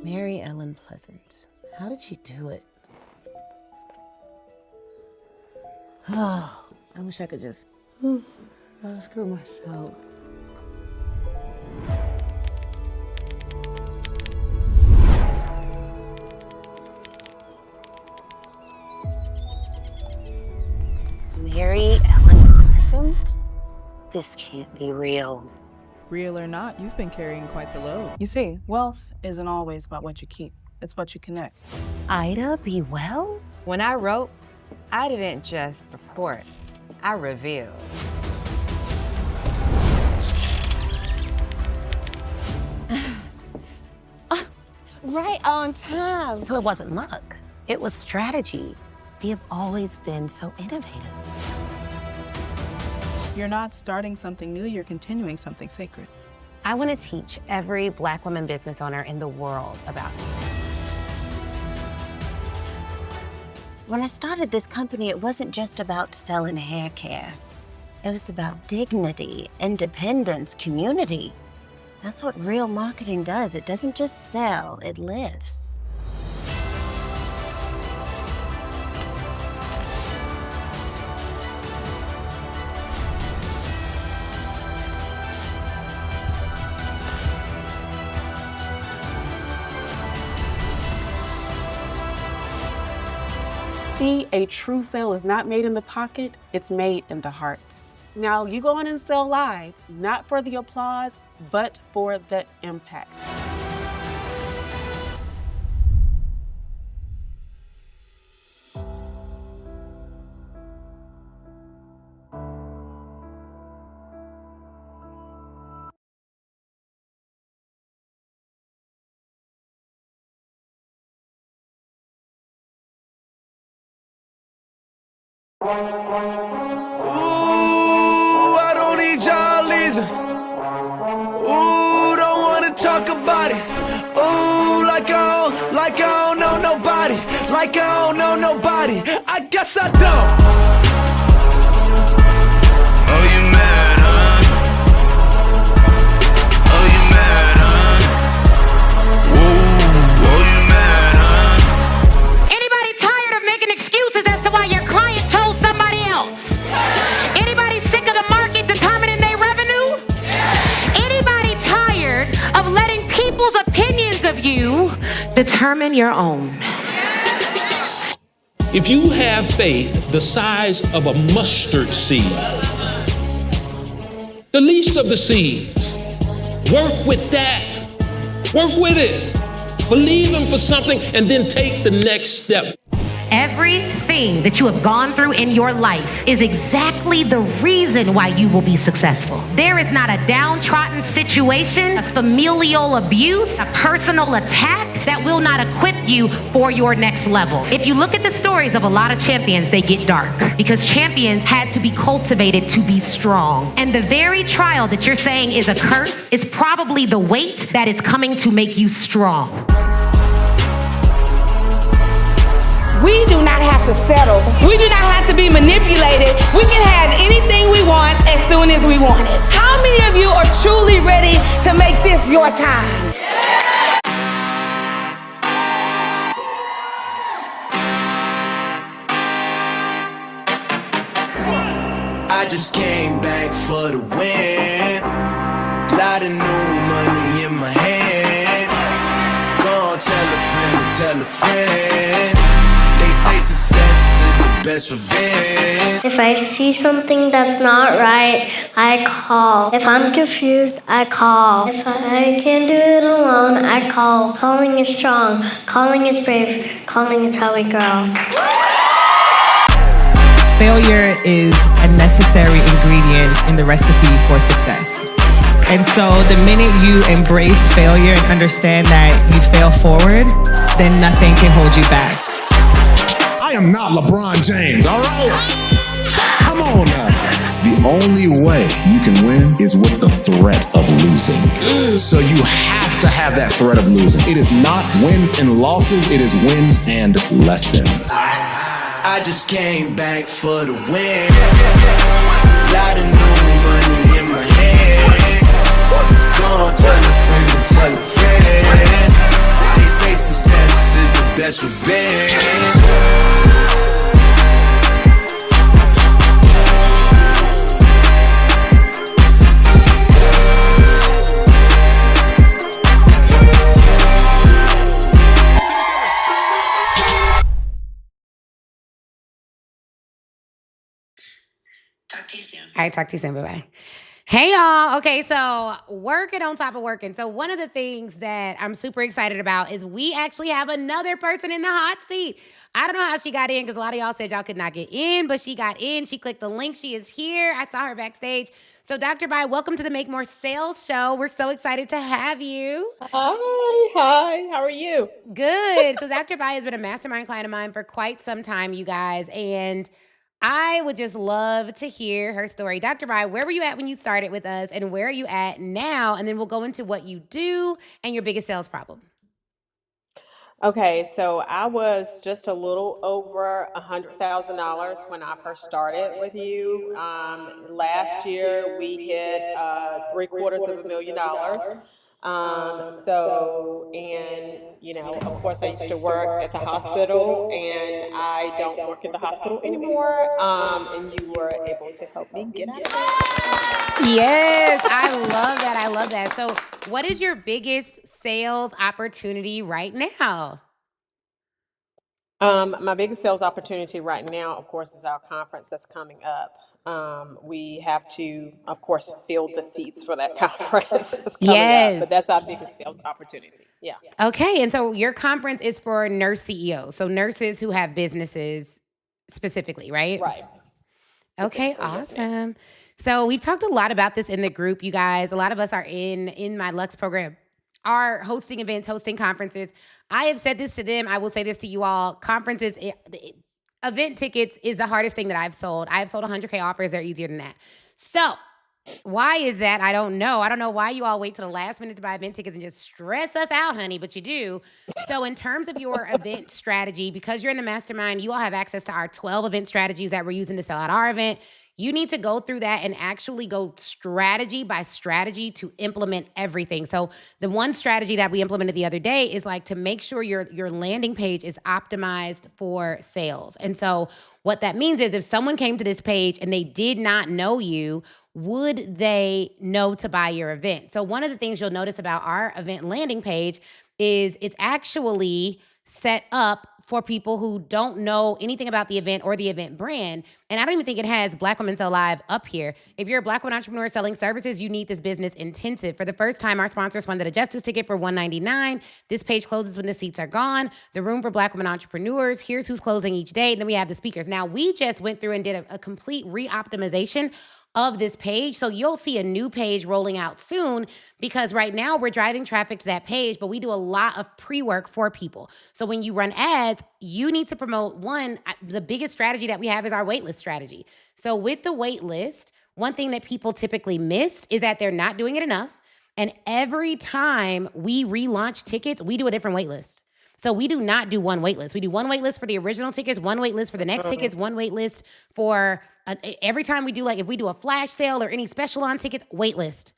S1: Mary Ellen Pleasant. How did she do it? Oh, I wish I could just screw myself. Mary Ellen Pleasant? This can't be real.
S16: Real or not, you've been carrying quite the load. You see, wealth isn't always about what you keep. It's what you connect.
S1: Ida B. Well?
S17: When I wrote, I didn't just report, I revealed.
S1: Right on time. So it wasn't luck. It was strategy. We have always been so innovative.
S16: You're not starting something new, you're continuing something sacred.
S1: I want to teach every Black woman business owner in the world about it.
S18: When I started this company, it wasn't just about selling hair care. It was about dignity, independence, community. That's what real marketing does. It doesn't just sell, it lives.
S19: See, a true sale is not made in the pocket, it's made in the heart. Now, you go on and sell live, not for the applause, but for the impact.
S2: Ooh, I don't need y'all either. Ooh, don't wanna talk about it. Ooh, like I don't know nobody. Like I don't know nobody. I guess I don't. Oh, you mad, huh? Oh, you mad, huh? Whoa, oh, you mad, huh?
S1: Anybody tired of making excuses as to why your client chose somebody else? Anybody sick of the market determining their revenue? Anybody tired of letting people's opinions of you determine your own?
S3: If you have faith the size of a mustard seed, the least of the seeds, work with that. Work with it. Believe Him for something and then take the next step.
S1: Everything that you have gone through in your life is exactly the reason why you will be successful. There is not a downtrodden situation, a familial abuse, a personal attack that will not equip you for your next level. If you look at the stories of a lot of champions, they get dark because champions had to be cultivated to be strong. And the very trial that you're saying is a curse is probably the weight that is coming to make you strong.
S4: We do not have to settle. We do not have to be manipulated. We can have anything we want as soon as we want it. How many of you are truly ready to make this your time?
S2: I just came back for the win. Lot of new money in my hand. Go on, tell a friend to tell a friend. They say success is the best revenge.
S5: If I see something that's not right, I call. If I'm confused, I call. If I can't do it alone, I call. Calling is strong. Calling is brave. Calling is how we grow.
S6: Failure is a necessary ingredient in the recipe for success. And so the minute you embrace failure and understand that you fail forward, then nothing can hold you back.
S7: I am not LeBron James, all right? Come on now. The only way you can win is with the threat of losing. So you have to have that threat of losing. It is not wins and losses, it is wins and lessons.
S2: I just came back for the win. Lot of new money in my hand. Go on, tell a friend to tell a friend. They say success is the best revenge.
S1: All right, talk to you soon. Bye-bye. Hey, y'all. Okay, so working on top of working. So one of the things that I'm super excited about is we actually have another person in the hot seat. I don't know how she got in because a lot of y'all said y'all could not get in, but she got in. She clicked the link. She is here. I saw her backstage. So Dr. Bai, welcome to the Make More Sales Show. We're so excited to have you.
S20: Hi, how are you?
S1: Good. So Dr. Bai has been a mastermind client of mine for quite some time, you guys, and I would just love to hear her story. Dr. Bai, where were you at when you started with us, and where are you at now? And then we'll go into what you do and your biggest sales problem.
S20: Okay, so I was just a little over $100,000 when I first started with you. Last year we hit $750,000. Of course, I used to work at the hospital, and I don't work at the hospital anymore. And you were able to help me get out of that.
S1: Yes, I love that. I love that. So what is your biggest sales opportunity right now?
S20: My biggest sales opportunity right now, of course, is our conference that's coming up. We have to, of course, fill the seats for that conference that's coming up, but that's our biggest sales opportunity. Yeah.
S1: Okay, and so your conference is for nurse CEOs, so nurses who have businesses specifically, right?
S20: Right.
S1: Okay, awesome. So we've talked a lot about this in the group, you guys. A lot of us are in my Lux program, are hosting events, hosting conferences. I have said this to them. I will say this to you all. Conferences, event tickets is the hardest thing that I've sold. I've sold 100K offers. They're easier than that. So why is that? I don't know. I don't know why you all wait till the last minute to buy event tickets and just stress us out, honey, but you do. So in terms of your event strategy, because you're in the mastermind, you all have access to our 12 event strategies that we're using to sell out our event. You need to go through that and actually go strategy by strategy to implement everything. So the one strategy that we implemented the other day is like to make sure your landing page is optimized for sales. And so what that means is if someone came to this page and they did not know you, would they know to buy your event? So one of the things you'll notice about our event landing page is it's actually set up for people who don't know anything about the event or the event brand. And I don't even think it has Black Women Sell Live up here. If you're a Black woman entrepreneur selling services, you need this business intensive. For the first time, our sponsors funded a justice ticket for $199. This page closes when the seats are gone. The room for Black women entrepreneurs. Here's who's closing each day. And then we have the speakers. Now, we just went through and did a complete re-optimization of this page. So you'll see a new page rolling out soon because right now we're driving traffic to that page, but we do a lot of pre-work for people. So when you run ads, you need to promote the biggest strategy that we have is our waitlist strategy. So with the waitlist, one thing that people typically missed is that they're not doing it enough. And every time we relaunch tickets, we do a different waitlist. So we do not do one waitlist. We do one waitlist for the original tickets, one waitlist for the next tickets, one waitlist for every time we do, like if we do a flash sale or any special on tickets, waitlist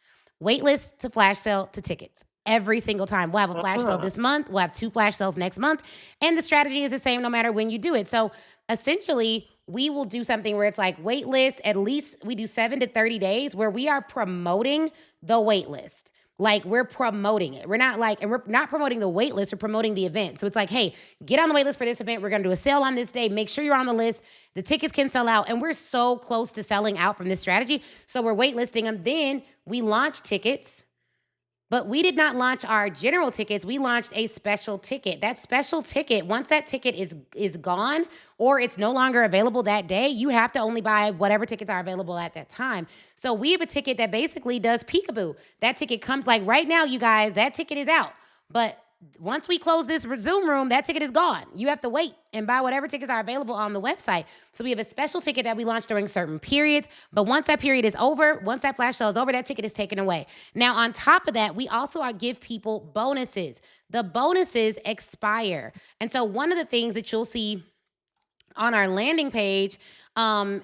S1: to flash sale to tickets. Every single time. We'll have a flash sale this month. We'll have 2 flash sales next month. And the strategy is the same no matter when you do it. So essentially, we will do something where it's like waitlist, at least we do 7 to 30 days where we are promoting the waitlist. Like, we're promoting it. We're not like, and we're not promoting the wait list, we're promoting the event. So it's like, hey, get on the wait list for this event. We're going to do a sale on this day. Make sure you're on the list. The tickets can sell out. And we're so close to selling out from this strategy. So we're waitlisting them. Then we launch tickets. But we did not launch our general tickets. We launched a special ticket. That special ticket, once that ticket is gone or it's no longer available that day, you have to only buy whatever tickets are available at that time. So we have a ticket that basically does peekaboo. That ticket comes, like right now, you guys, that ticket is out. But once we close this Zoom room, that ticket is gone. You have to wait and buy whatever tickets are available on the website. So we have a special ticket that we launch during certain periods. But once that period is over, once that flash sale is over, that ticket is taken away. Now, on top of that, we also give people bonuses. The bonuses expire. And so one of the things that you'll see on our landing page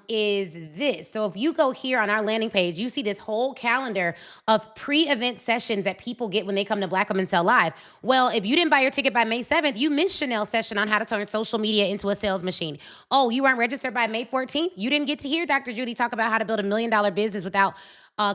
S1: is this. So if you go here on our landing page, you see this whole calendar of pre-event sessions that people get when they come to Black Women Sell Live. Well, if you didn't buy your ticket by May 7th, you missed Chanel's session on how to turn social media into a sales machine. Oh, you weren't registered by May 14th? You didn't get to hear Dr. Judy talk about how to build $1 million business without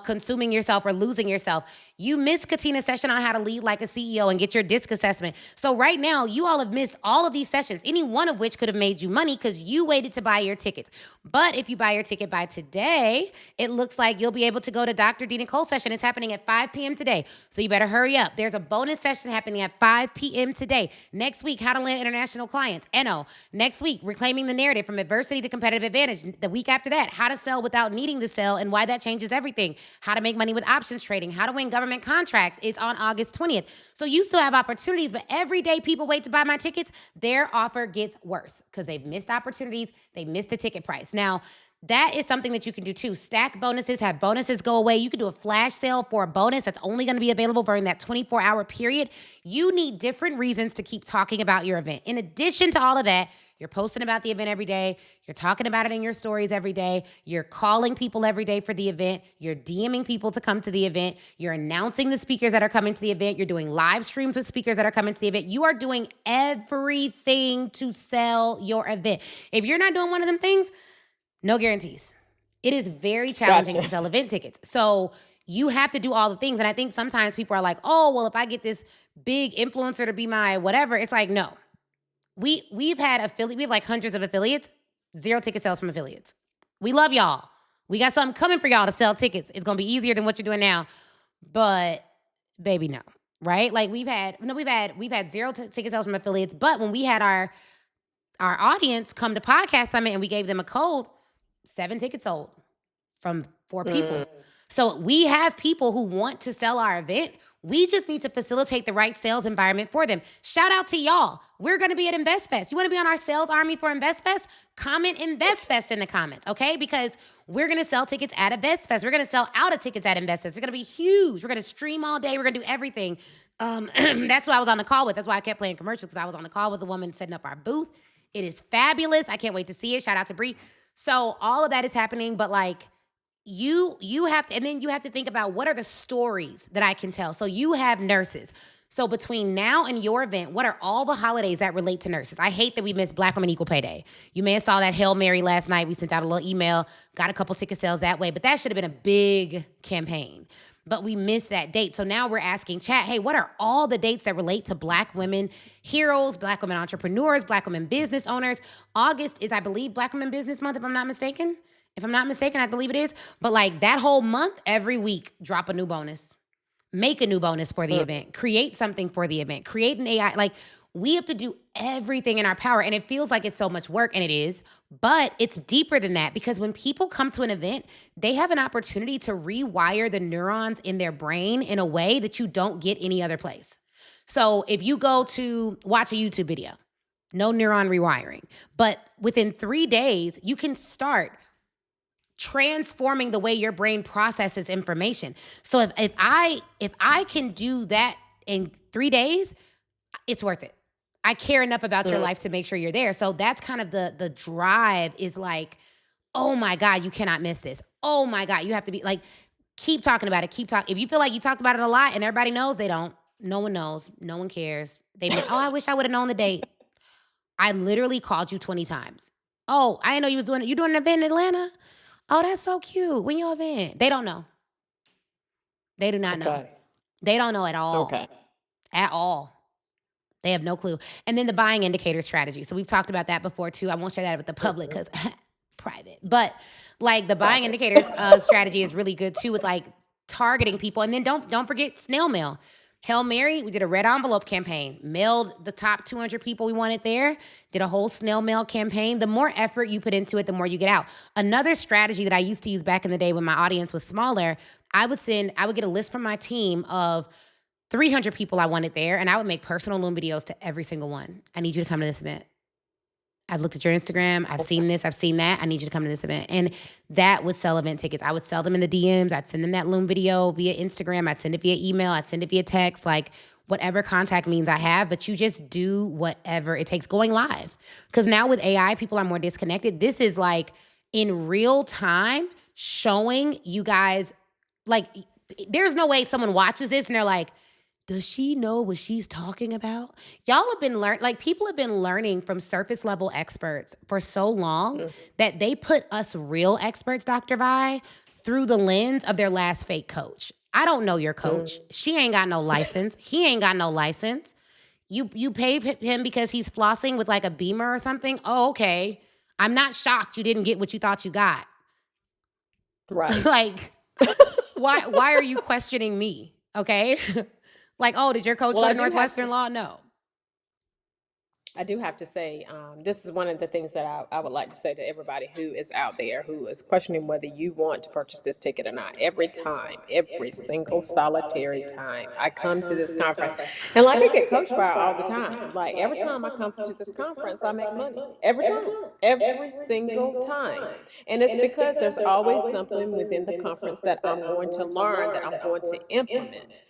S1: consuming yourself or losing yourself. You missed Katina's session on how to lead like a CEO and get your DISC assessment. So right now, you all have missed all of these sessions, any one of which could have made you money because you waited to buy your tickets. But if you buy your ticket by today, it looks like you'll be able to go to Dr. D. Nicole's session. It's happening at 5 p.m. today. So you better hurry up. There's a bonus session happening at 5 p.m. today. Next week, how to land international clients. NO. Next week, reclaiming the narrative from adversity to competitive advantage. The week after that, how to sell without needing to sell and why that changes everything. How to make money with options trading. How to win government contracts is on August 20th. So you still have opportunities, but every day people wait to buy my tickets, their offer gets worse because they've missed opportunities. They missed the ticket price. Now, that is something that you can do too. Stack bonuses, have bonuses go away. You can do a flash sale for a bonus that's only going to be available during that 24-hour period. You need different reasons to keep talking about your event. In addition to all of that, you're posting about the event every day. You're talking about it in your stories every day. You're calling people every day for the event. You're DMing people to come to the event. You're announcing the speakers that are coming to the event. You're doing live streams with speakers that are coming to the event. You are doing everything to sell your event. If you're not doing one of them things, no guarantees. It is very challenging to sell event tickets. So you have to do all the things. And I think sometimes people are like, oh, well, if I get this big influencer to be my whatever, it's like, no. We've had we have like hundreds of affiliates, 0 ticket sales from affiliates. We love y'all. We got something coming for y'all to sell tickets. It's gonna be easier than what you're doing now, but baby, no, right? Like we've had 0 ticket sales from affiliates, but when we had our audience come to Podcast Summit and we gave them a code, 7 tickets sold from 4 people. So we have people who want to sell our event. We just need to facilitate the right sales environment for them. Shout out to y'all. We're going to be at InvestFest. You want to be on our sales army for InvestFest? Comment InvestFest in the comments, okay? Because we're going to sell tickets at InvestFest. We're going to sell out of tickets at InvestFest. It's going to be huge. We're going to stream all day. We're going to do everything. That's who I was on the call with. That's why I kept playing commercials, because I was on the call with the woman setting up our booth. It is fabulous. I can't wait to see it. Shout out to Bree. So all of that is happening, but like, you have to, and then you have to think about what are the stories that I can tell. So you have nurses. So between now and your event, what are all the holidays that relate to nurses? I hate that we missed Black Women Equal Pay Day. You may have saw that Hail Mary last night. We sent out a little email, got a couple ticket sales that way, but that should have been a big campaign. But we missed that date. So now we're asking chat, hey, what are all the dates that relate to Black women heroes, Black women entrepreneurs, Black women business owners? August is, I believe, Black Women Business Month, if I'm not mistaken. If I'm not mistaken, I believe it is. But like that whole month, every week, drop a new bonus. Make a new bonus for the event. Create something for the event. Create an AI. Like we have to do everything in our power. And it feels like it's so much work, and it is. But it's deeper than that, because when people come to an event, they have an opportunity to rewire the neurons in their brain in a way that you don't get any other place. So if you go to watch a YouTube video, no neuron rewiring. But within 3 days, you can start transforming the way your brain processes information. So if I can do that in 3 days, it's worth it. I care enough about your life to make sure you're there. So that's kind of the drive, is like, oh my God, you cannot miss this. Oh my God, you have to be like, keep talking about it. Keep talking. If you feel like you talked about it a lot and everybody knows, they don't. No one knows. No one cares. They be, oh, I wish I would have known the date. I literally called you 20 times. Oh, I didn't know you was doing it. You doing an event in Atlanta? Oh, that's so cute. When your event? They don't know. They do not know. They don't know at all.
S20: Okay.
S1: At all. They have no clue. And then the buying indicator strategy. So we've talked about that before too. I won't share that with the public because private. But like the buying indicators strategy is really good too with like targeting people. And then don't forget snail mail. Hail Mary, we did a red envelope campaign, mailed the top 200 people we wanted there, did a whole snail mail campaign. The more effort you put into it, the more you get out. Another strategy that I used to use back in the day when my audience was smaller, I would get a list from my team of 300 people I wanted there, and I would make personal Loom videos to every single one. I need you to come to this event. I've looked at your Instagram. I've seen this. I've seen that. I need you to come to this event. And that would sell event tickets. I would sell them in the DMs. I'd send them that Loom video via Instagram. I'd send it via email. I'd send it via text, like whatever contact means I have. But you just do whatever it takes going live. Because now with AI, people are more disconnected. This is like in real time showing you guys, like, there's no way someone watches this and they're like, does she know what she's talking about? Y'all have been people have been learning from surface level experts for so long that they put us real experts, Dr. Vi, through the lens of their last fake coach. I don't know your coach. She ain't got no license. He ain't got no license. You paid him because he's flossing with like a Beamer or something. Oh, okay. I'm not shocked you didn't get what you thought you got.
S20: Right.
S1: Like, why are you questioning me? Okay. Like, oh, did your coach go to Northwestern Law? No.
S20: I do have to say, this is one of the things that I would like to say to everybody who is out there, who is questioning whether you want to purchase this ticket or not. Every time, every single solitary time I come to this conference, and like I get coached by all the time. Like every time I come to this conference, I make money. Every time. Every single time. And it's because there's always something within the conference that I'm going to learn, that I'm going to implement,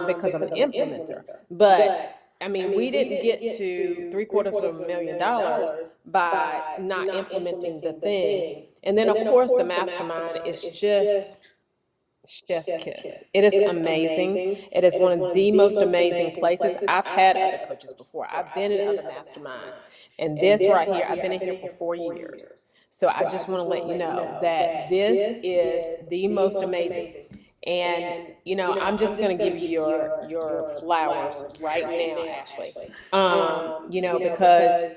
S20: because I'm an implementer. But I mean, we didn't get to $750,000 by not implementing the things. And then, of course, the mastermind is just chef's kiss. It is amazing. It is one of the most amazing places. I've had other coaches before. I've been in other masterminds. And this right here, I've been in here for 4 years. So I just want to let you know that this is the most amazing. And, you know, I'm just going to give you your flowers right now, Ashley. You know, because,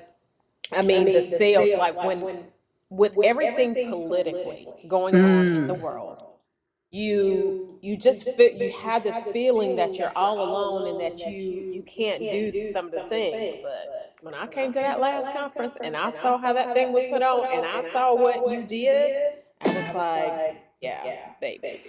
S20: I mean, the sales, like with everything politically going on in the world, you just feel, you have this feeling that you're all alone and that you can't do some of the things. But when I came to that last conference and I saw how that thing was put on and I saw what you did, I was like, yeah, baby.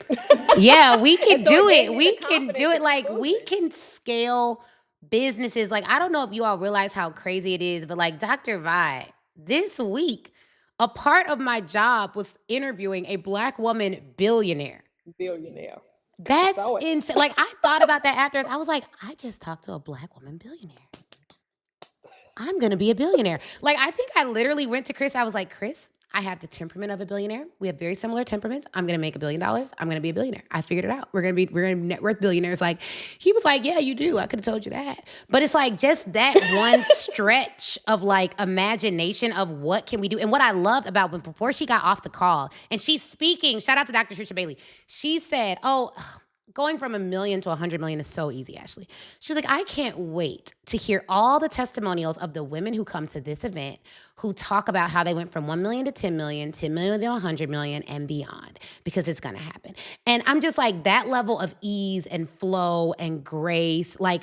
S1: Yeah, we can do it. We can do it. Like, we can scale businesses. Like, I don't know if you all realize how crazy it is, but like Dr. Vi, this week, a part of my job was interviewing a Black woman billionaire. That's insane. Like, I thought about that after. I was like, I just talked to a Black woman billionaire. I'm going to be a billionaire. Like, I think I literally went to Chris. I was like, Chris, I have the temperament of a billionaire. We have very similar temperaments. I'm going to make $1 billion. I'm going to be a billionaire. I figured it out. We're going to net worth billionaires. Like, he was like, yeah, you do. I could have told you that. But it's like just that one stretch of like imagination of what can we do. And what I loved about when before she got off the call and she's speaking, shout out to Dr. Trisha Bailey. She said, going from $1 million to $100 million is so easy, Ashley. She was like, I can't wait to hear all the testimonials of the women who come to this event who talk about how they went from 1 million to 10 million, 10 million to 100 million and beyond, because it's going to happen. And I'm just like, that level of ease and flow and grace, like,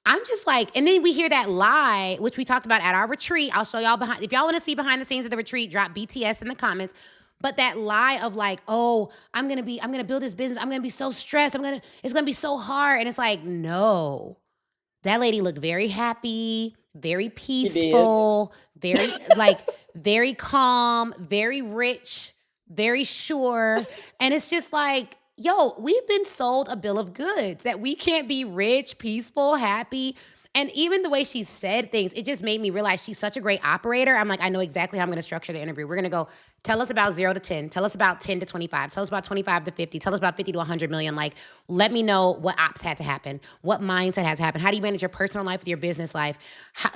S1: I'm just like, and then we hear that lie, which we talked about at our retreat. I'll show y'all behind, if y'all want to see behind the scenes of the retreat, drop BTS in the comments. But that lie of like, oh, I'm gonna build this business. I'm gonna be so stressed. It's gonna be so hard. And it's like, no. That lady looked very happy, very peaceful, very like very calm, very rich, very sure. And it's just like, yo, we've been sold a bill of goods that we can't be rich, peaceful, happy. And even the way she said things, it just made me realize she's such a great operator. I'm like, I know exactly how I'm going to structure the interview. We're going to go, tell us about 0 to 10. Tell us about 10 to 25. Tell us about 25 to 50. Tell us about 50 to 100 million. Like, let me know what ops had to happen. What mindset has to happen. How do you manage your personal life with your business life?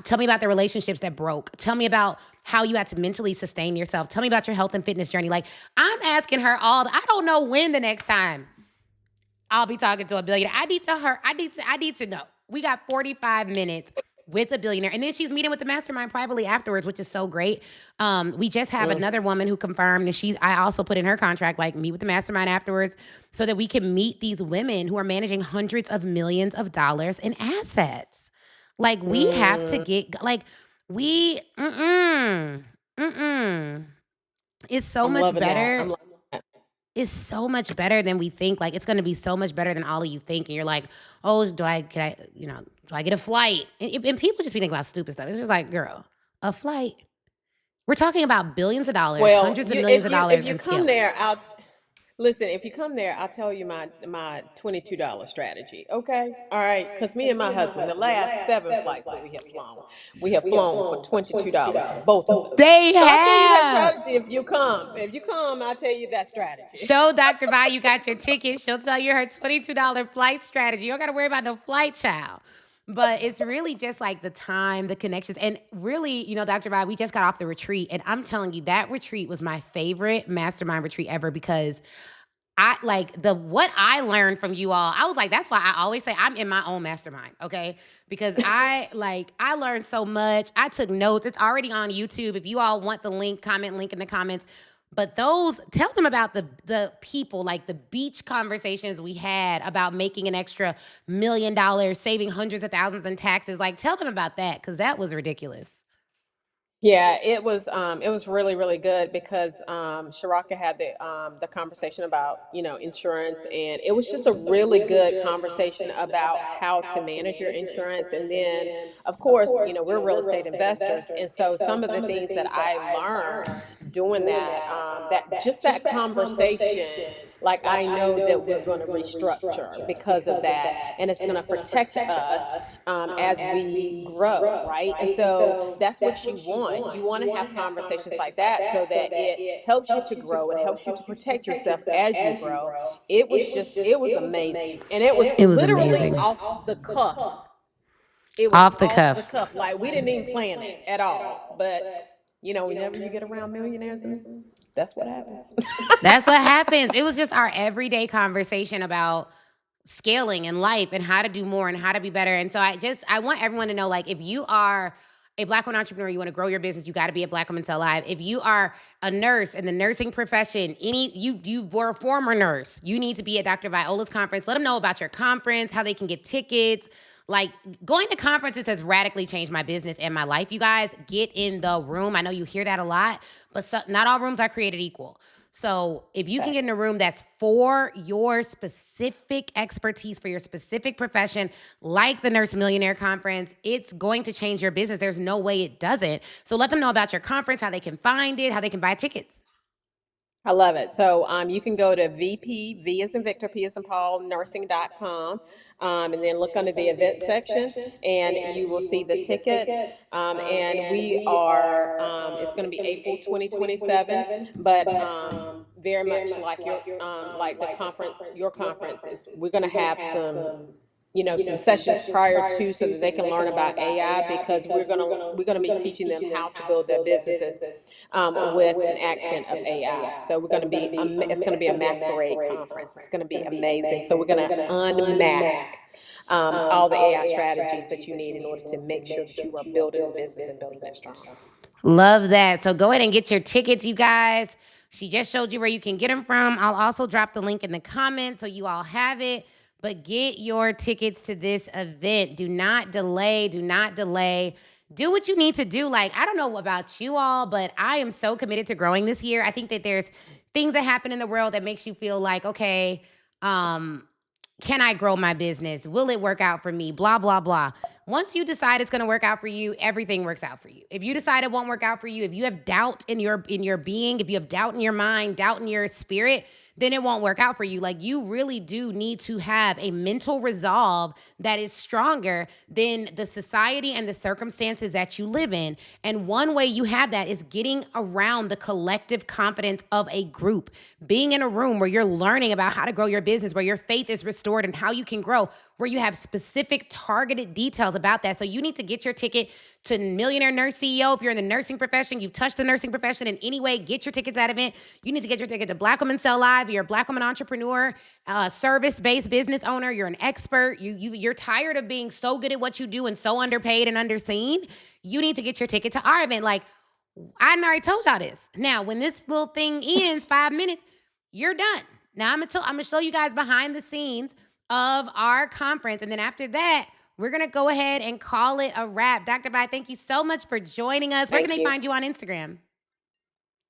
S1: Tell me about the relationships that broke. Tell me about how you had to mentally sustain yourself. Tell me about your health and fitness journey. Like, I'm asking her I don't know when the next time I'll be talking to a billionaire. I need to know. We got 45 minutes with a billionaire. And then she's meeting with the mastermind privately afterwards, which is so great. We just have another woman who confirmed, and I also put in her contract, like, meet with the mastermind afterwards so that we can meet these women who are managing hundreds of millions of dollars in assets. Like, we have to get, like, it's so much better. It's so much better than we think. Like, it's going to be so much better than all of you think. And you're like, oh, do I get a flight? And people just be thinking about stupid stuff. It's just like, girl, a flight. We're talking about billions of dollars, hundreds of millions of dollars.
S20: If you come there, if you come there, I'll tell you my $22 strategy. Okay, all right. Because me and my husband, the last 7 flights that we have flown for $22, both of us.
S1: They
S20: I'll tell you
S1: have.
S20: that strategy if you come. I'll tell you that strategy.
S1: Show Dr. Vi you got your ticket. She'll tell you her $22 flight strategy. You don't got to worry about no flight, child. But it's really just like the time, the connections. And really, Dr. Vi, we just got off the retreat. And I'm telling you, that retreat was my favorite mastermind retreat ever because what I learned from you all. I was like, that's why I always say I'm in my own mastermind, okay? Because I learned so much. I took notes. It's already on YouTube. If you all want the link, comment link in the comments. But tell them about the people, like the beach conversations we had about making an extra $1 million, saving hundreds of thousands in taxes. Like, tell them about that, because that was ridiculous.
S20: Yeah, it was really, really good because Sharaka had the conversation about, insurance, and it was just a really good conversation about how to manage your insurance. And then, of course, we're real estate investors, and so some of the things that I learned doing that conversation, like, I know that we're going to restructure because of that, and it's going to protect us as we grow, right? And so that's what you want. You want to have conversations like that so that it helps you to grow. It helps you to protect yourself as you grow. It was amazing. And it was literally amazing. Off the cuff. It was
S1: off the cuff.
S20: Like, we didn't even plan it at all. But, whenever you get around millionaires, that's what happens.
S1: That's what happens. It was just our everyday conversation about scaling and life and how to do more and how to be better. And so I want everyone to know, like, if you are a Black woman entrepreneur, you want to grow your business, you got to be a Black Woman Sell Live. If you are a nurse in the nursing profession, you were a former nurse, you need to be at Dr. Viola's conference. Let them know about your conference, how they can get tickets. Like, going to conferences has radically changed my business and my life. You guys, get in the room. I know you hear that a lot, but not all rooms are created equal. So if you can get in a room that's for your specific expertise, for your specific profession, like the Nurse Millionaire Conference, it's going to change your business. There's no way it doesn't. So let them know about your conference, how they can find it, how they can buy tickets.
S20: I love it. So you can go to VP, V as in Victor, P as in Paul, nursing.com, and then look under the event section, and you will see the tickets. And we are, it's going to be April 2027, but very much like the conference, your conference, we're going to have some sessions prior to, so that they can learn about AI, because we're gonna be teaching them how to build their businesses with an accent of AI. So it's gonna be a masquerade conference. It's gonna be amazing. So we're gonna unmask all the AI strategies that you need in order to make sure that you are building a business and building that strong.
S1: Love that. So go ahead and get your tickets, you guys. She just showed you where you can get them from. I'll also drop the link in the comments so you all have it. But get your tickets to this event. Do not delay. Do not delay. Do what you need to do. Like, I don't know about you all, but I am so committed to growing this year. I think that there's things that happen in the world that makes you feel like, okay, can I grow my business? Will it work out for me? Blah, blah, blah. Once you decide it's going to work out for you, everything works out for you. If you decide it won't work out for you, if you have doubt in your being, if you have doubt in your mind, doubt in your spirit, then it won't work out for you. Like, you really do need to have a mental resolve that is stronger than the society and the circumstances that you live in. And one way you have that is getting around the collective confidence of a group, being in a room where you're learning about how to grow your business, where your faith is restored and how you can grow. where you have specific targeted details about that. So you need to get your ticket to Millionaire Nurse CEO. If you're in the nursing profession, you've touched the nursing profession in any way, get your tickets to that event. You need to get your ticket to Black Women Sell Live. You're a Black woman entrepreneur, service-based business owner. You're an expert. You're tired of being so good at what you do and so underpaid and underseen. You need to get your ticket to our event. Like, I already told y'all this. Now, when this little thing ends, 5 minutes, you're done. Now, I'm gonna show you guys behind the scenes of our conference. And then after that, we're going to go ahead and call it a wrap. Dr. Vi, thank you so much for joining us. Where can they find you on Instagram?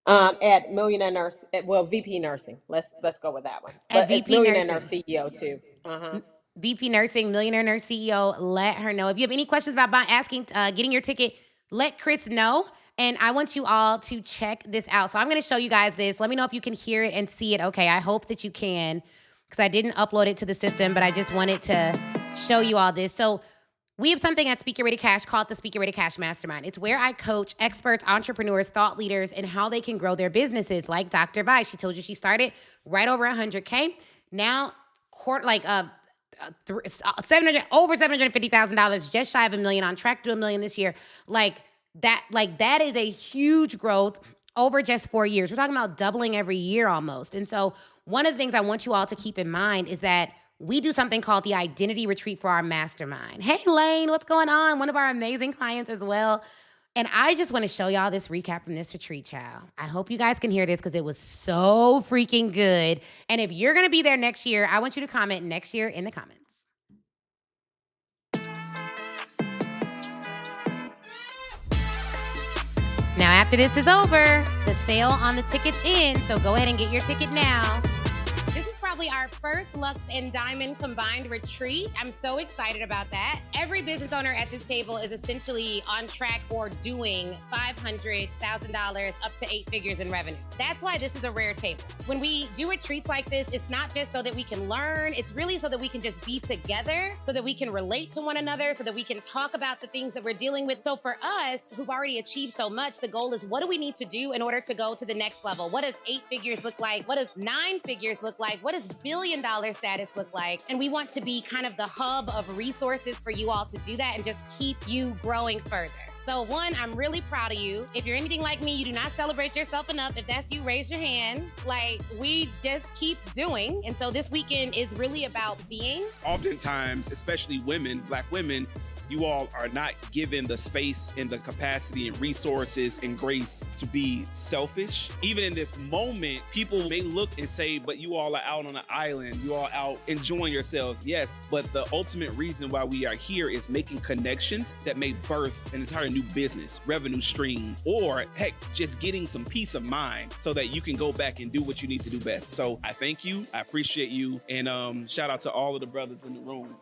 S20: At Millionaire Nurse, VP Nursing. Let's go with that one.
S1: At
S20: But it's
S1: VP
S20: Millionaire
S1: Nursing.
S20: Nurse CEO too.
S1: VP Nursing, Millionaire Nurse CEO. Let her know. If you have any questions about getting your ticket, let Chris know. And I want you all to check this out. So I'm going to show you guys this. Let me know if you can hear it and see it. Okay, I hope that you can, because I didn't upload it to the system, but I just wanted to show you all this. So we have something at Speak Your Way to Cash called the Speak Your Way to Cash Mastermind. It's where I coach experts, entrepreneurs, thought leaders, and how they can grow their businesses. Like Dr. Vi, she told you she started right over 100K. Now, over $750,000, just shy of $1 million, on track to $1 million this year. That is a huge growth over just 4 years. We're talking about doubling every year almost. And so one of the things I want you all to keep in mind is that we do something called the Identity Retreat for our mastermind. Hey, Lane, what's going on? One of our amazing clients as well. And I just want to show y'all this recap from this retreat, child. I hope you guys can hear this because it was so freaking good. And if you're going to be there next year, I want you to comment next year in the comments. Now, after this is over, the sale on the tickets ends, so go ahead and get your ticket now. This is probably our first Lux and Diamond combined retreat. I'm so excited about that. Every business owner at this table is essentially on track for doing $500,000 up to 8 figures in revenue. That's why this is a rare table. When we do retreats like this, it's not just so that we can learn, it's really so that we can just be together, so that we can relate to one another, so that we can talk about the things that we're dealing with. So for us, who've already achieved so much, the goal is, what do we need to do in order to go to the next level? What does 8 figures look like? What does 9 figures look like? What does billion-dollar status look like? And we want to be kind of the hub of resources for you all to do that and just keep you growing further. So one, I'm really proud of you. If you're anything like me, you do not celebrate yourself enough. If that's you, raise your hand. We just keep doing. And so this weekend is really about being.
S21: Oftentimes, especially women, Black women, you all are not given the space and the capacity and resources and grace to be selfish. Even in this moment, people may look and say, but you all are out on an island, you all out enjoying yourselves. Yes, but the ultimate reason why we are here is making connections that may birth an entire new business, revenue stream, or heck, just getting some peace of mind so that you can go back and do what you need to do best. So I thank you, I appreciate you, and shout out to all of the brothers in the room.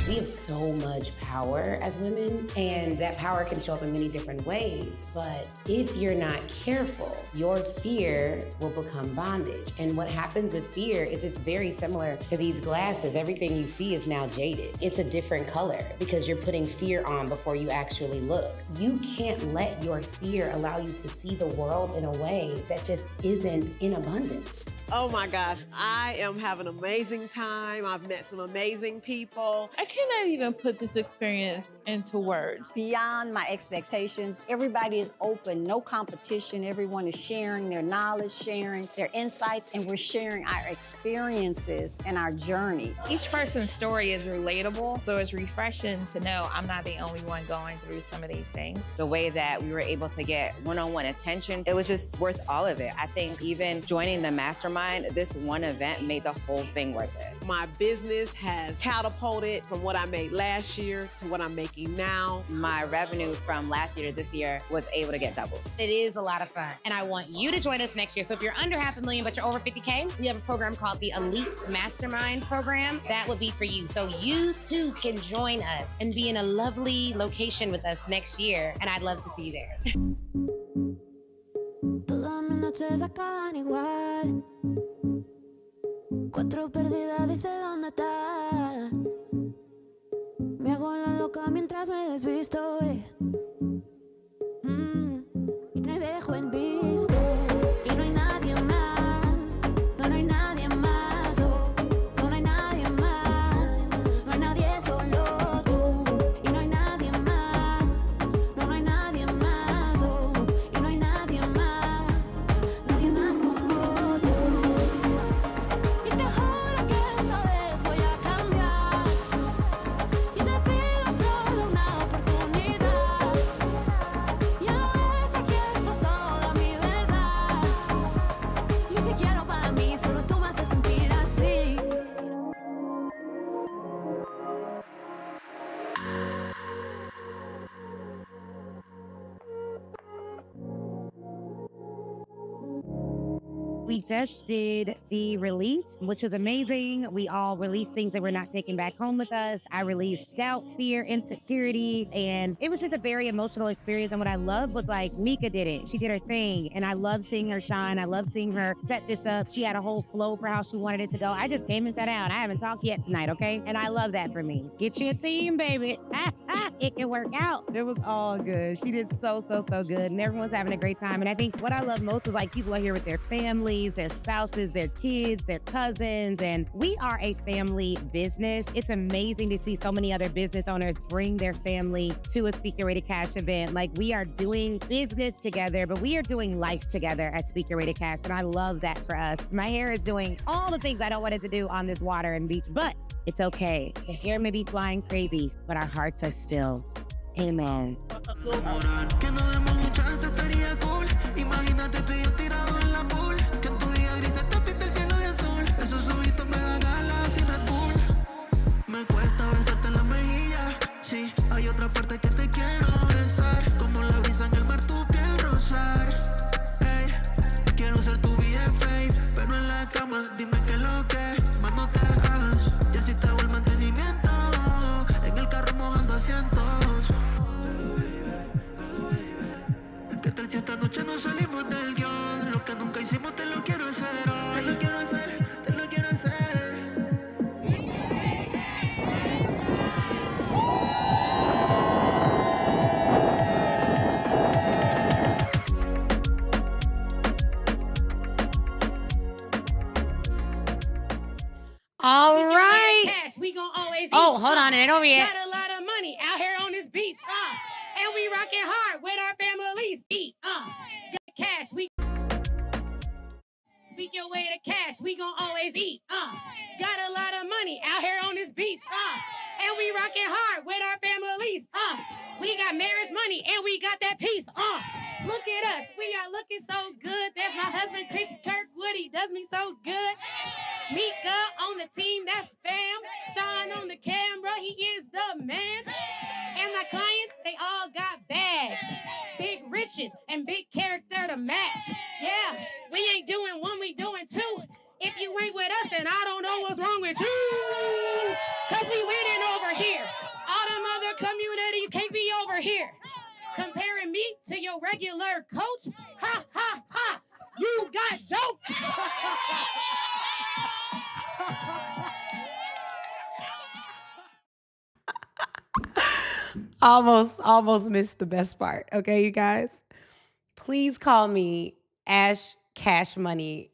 S1: We have so much power as women, and that power can show up in many different ways. But if you're not careful, your fear will become bondage. And what happens with fear is it's very similar to these glasses. Everything you see is now jaded. It's a different color because you're putting fear on before you actually look. You can't let your fear allow you to see the world in a way that just isn't in abundance.
S22: Oh my gosh, I am having an amazing time. I've met some amazing people.
S14: I cannot even put this experience into words.
S23: Beyond my expectations, everybody is open, no competition. Everyone is sharing their knowledge, sharing their insights, and we're sharing our experiences and our journey.
S24: Each person's story is relatable, so it's refreshing to know I'm not the only one going through some of these things.
S17: The way that we were able to get one-on-one attention, it was just worth all of it. I think even joining the mastermind, this one event made the whole thing worth it.
S22: My business has catapulted from what I made last year to what I'm making now.
S17: My revenue from last year to this year was able to get doubled.
S1: It is a lot of fun. And I want you to join us next year. So if you're under $500,000, but you're over 50K, we have a program called the Elite Mastermind Program. That would be for you. So you too can join us and be in a lovely location with us next year. And I'd love to see you there.
S25: Todas mis noches se acaban igual. 4 perdidas, dice dónde estás. Me hago la loca mientras me desvisto.
S8: We just did the release, which was amazing. We all released things that we're not taking back home with us. I released doubt, fear, insecurity, and it was just a very emotional experience. And what I loved was like Mika did it. She did her thing, and I love seeing her shine. I love seeing her set this up. She had a whole flow for how she wanted it to go. I just came and sat down. I haven't talked yet tonight, okay? And I love that for me. Get you a team, baby. It can work out. It was all good. She did so good, and everyone's having a great time. And I think what I love most is like people are here with their families, their spouses, their kids, their cousins, and we are a family business. It's amazing to see so many other business owners bring their family to a Speak Your Way to Cash event. Like, we are doing business together, but we are doing life together at Speak Your Way to Cash, and I love that for us. My hair is doing all the things I don't want it to do on this water and beach, but it's okay. The hair may be flying crazy, but our hearts are still. Amen.
S2: Que no demos un chance, estaría cool. Imagínate tú y yo tirado en la pool. Que en tu día gris se te pinta el cielo de azul. Esos ojitos me dan galas sin Red Bull. Me cuesta besarte en la mejilla. Sí, hay otra parte que te quiero besar. Como la brisa en el mar, tu piel rozar. Hey, quiero ser tu BFA, pero en la cama dime qué es lo que más no te hagas. Yo sí te hago el mantenimiento. En el carro mojando asientos. ¿Qué tal si esta noche no salimos del guión? Lo que nunca hicimos te lo quiero hacer hoy. Te lo quiero hacer, te lo quiero hacer.
S1: All right.
S10: Cash, we gon' always
S1: Oh, hold on, it ain't over yet.
S10: Got a lot of money out here on this beach, and we rockin' hard with our families. Eat, got cash, we speak your way to cash. We gon' always eat, got a lot of money out here on this beach, and we rockin' hard with our families. We got marriage money and we got that peace. Look at us, we are looking so good. That's my husband, Chris Kirkwood. He does me so good. Mika on the team, that's fam. Sean on the camera, he is the man. And my clients, they all got bags, big riches, and big character to match. Yeah, we ain't doing one, we doing two. If you ain't with us, then I don't know what's wrong with you. Cause we winning over here. All them other communities can't be over here. Comparing me to your regular coach, ha, ha, ha, you got jokes.
S1: Almost missed the best part. Okay, you guys? Please call me Ash Cash Money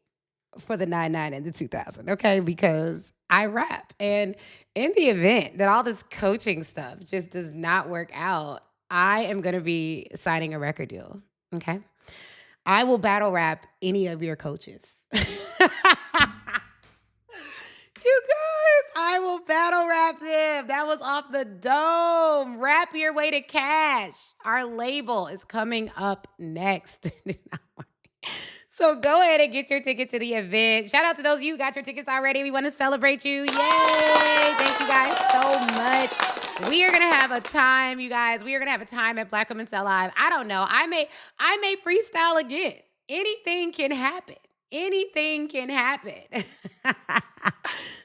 S1: for the 99 and the 2000, okay? Because I rap. And in the event that all this coaching stuff just does not work out, I am going to be signing a record deal, okay? I will battle rap any of your coaches. You guys, I will battle rap them. That was off the dome. Rap Your Way to Cash. Our label is coming up next. So go ahead and get your ticket to the event. Shout out to those of you who got your tickets already. We want to celebrate you. Yay! Thank you guys so much. We are going to have a time, you guys. We are going to have a time at Black Women Sell Live. I don't know. I may freestyle again. Anything can happen. Anything can happen.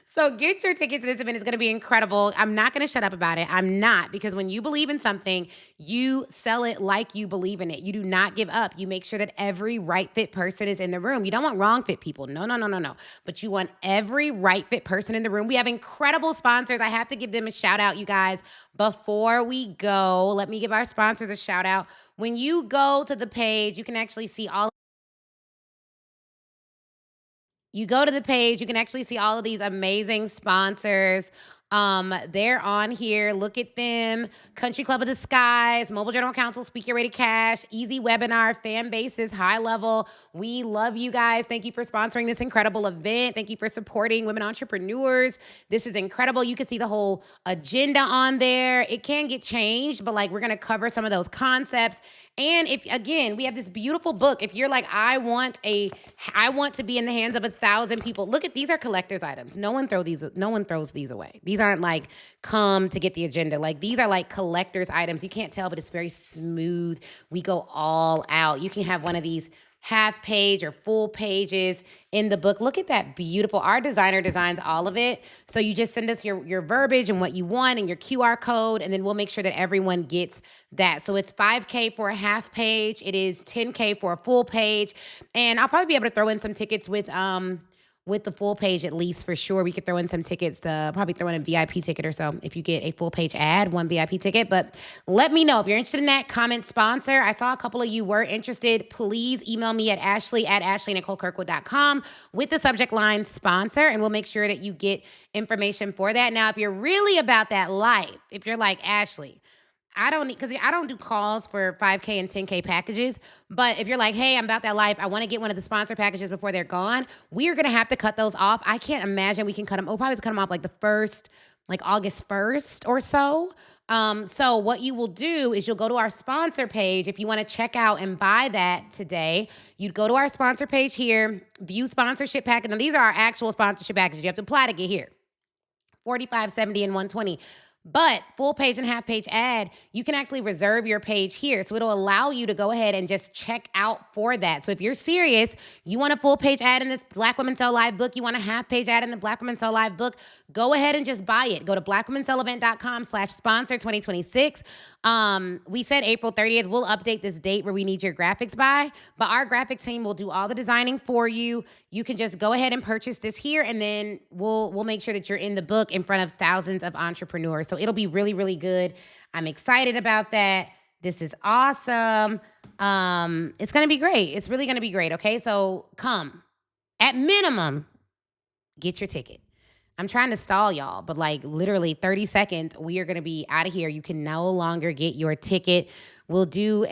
S1: So get your tickets to this event. It's going to be incredible. I'm not going to shut up about it. I'm not, because when you believe in something, you sell it like you believe in it. You do not give up. You make sure that every right fit person is in the room. You don't want wrong fit people. No. But you want every right fit person in the room. We have incredible sponsors. I have to give them a shout out, you guys. Before we go, let me give our sponsors a shout out. When you go to the page, you can actually see all. You go to the page, you can actually see all of these amazing sponsors. They're on here. Look at them. Country Club of the Skies, Mobile General Counsel, Speak Your Way to Cash, Easy Webinar, Fan Bases, High Level. We love you guys. Thank you for sponsoring this incredible event. Thank you for supporting women entrepreneurs. This is incredible. You can see the whole agenda on there. It can get changed, but like we're going to cover some of those concepts. And if, again, we have this beautiful book. If you're like, I want to be in the hands of 1,000 people. Look at, these are collector's items. No one throws these away. These aren't like come to get the agenda. Like these are like collector's items. You can't tell, but it's very smooth. We go all out. You can have one of these half page or full pages in the book. Look at that beautiful. Our designer designs all of it. So you just send us your verbiage and what you want and your QR code, and then we'll make sure that everyone gets that. So it's $5K for a half page. It is $10K for a full page. And I'll probably be able to throw in some tickets with the full page, at least for sure. We could throw in some tickets, probably throw in a VIP ticket or so if you get a full page ad, 1 VIP ticket. But let me know if you're interested in that. Comment sponsor. I saw a couple of you were interested. Please email me at ashley@ashleynicolekirkwood.com with the subject line sponsor, and we'll make sure that you get information for that. Now, if you're really about that life, if you're like, Ashley, I don't do calls for 5K and 10K packages. But if you're like, hey, I'm about that life, I want to get one of the sponsor packages before they're gone, we are going to have to cut those off. I can't imagine we can cut them. We'll probably cut them off like the first, like August 1st or so. So what you will do is you'll go to our sponsor page. If you want to check out and buy that today, you'd go to our sponsor page here, view sponsorship package. Now, these are our actual sponsorship packages. You have to apply to get here. $45, $70, and $120. But full page and half page ad, you can actually reserve your page here. So it'll allow you to go ahead and just check out for that. So if you're serious, you want a full page ad in this Black Women Sell Live book, you want a half page ad in the Black Women Sell Live book, go ahead and just buy it. Go to blackwomensellavent.com/sponsor2026. We said April 30th. We'll update this date where we need your graphics by, but our graphics team will do all the designing for you. You can just go ahead and purchase this here, and then we'll make sure that you're in the book in front of thousands of entrepreneurs. So it'll be really, really good. I'm excited about that. This is awesome. It's going to be great. It's really going to be great. Okay. So come, at minimum, get your ticket. I'm trying to stall y'all, but like literally 30 seconds, we are going to be out of here. You can no longer get your ticket. We'll do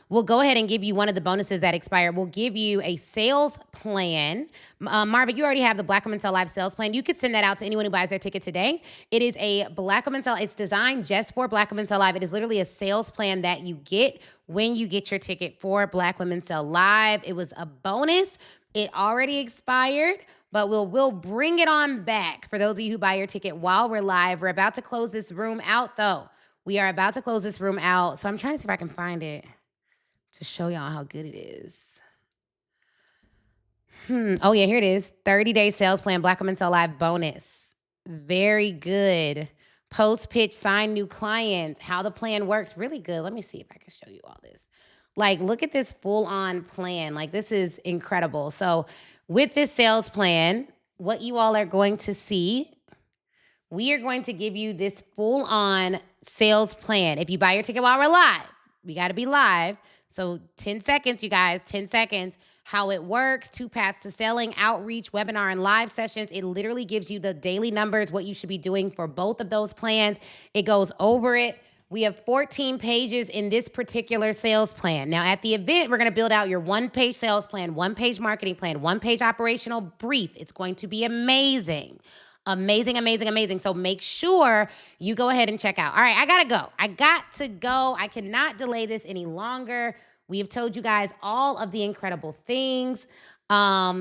S1: we'll go ahead and give you one of the bonuses that expire. We'll give you a sales plan. Marvin, you already have the Black Women Sell Live sales plan. You could send that out to anyone who buys their ticket today. It is a Black Women Sell, it's designed just for Black Women Sell Live. It is literally a sales plan that you get when you get your ticket for Black Women Sell Live. It was a bonus. It already expired, but we'll bring it on back for those of you who buy your ticket while we're live. We're about to close this room out, though. We are about to close this room out. So I'm trying to see if I can find it to show y'all how good it is. Oh, yeah, here it is. 30-day sales plan, Black Women Sell Live bonus. Very good. Post-pitch, sign new clients, how the plan works. Really good. Let me see if I can show you all this. Like, look at this full-on plan. Like, this is incredible. So with this sales plan, what you all are going to see, we are going to give you this full-on sales plan. If you buy your ticket while we're live, we got to be live. So 10 seconds, you guys, 10 seconds. How it works, 2 paths to selling, outreach, webinar, and live sessions. It literally gives you the daily numbers, what you should be doing for both of those plans. It goes over it. We have 14 pages in this particular sales plan. Now, at the event, we're going to build out your 1-page sales plan, 1-page marketing plan, 1-page operational brief. It's going to be amazing. Amazing, amazing, amazing. So make sure you go ahead and check out. All right, I got to go. I cannot delay this any longer. We have told you guys all of the incredible things.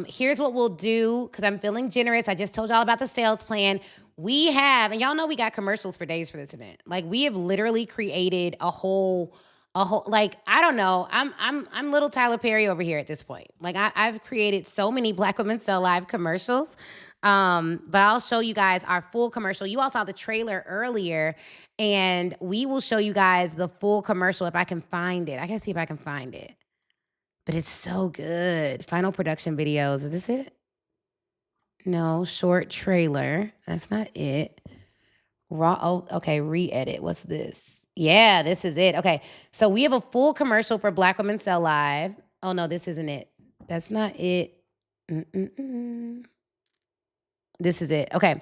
S1: Here's what we'll do, because I'm feeling generous. I just told y'all about the sales plan. We have, and y'all know we got commercials for days for this event. Like, we have literally created a whole, like, I don't know. I'm little Tyler Perry over here at this point. Like, I've created so many Black Women Sell Live commercials. But I'll show you guys our full commercial. You all saw the trailer earlier, and we will show you guys the full commercial if I can find it. I can see if I can find it. But it's so good. Final production videos. Is this it? No, short trailer. That's not it. Raw. Oh, okay. Re-edit. What's this? Yeah, this is it. Okay. So we have a full commercial for Black Women Sell Live. Oh, no, this isn't it. That's not it. This is it. Okay.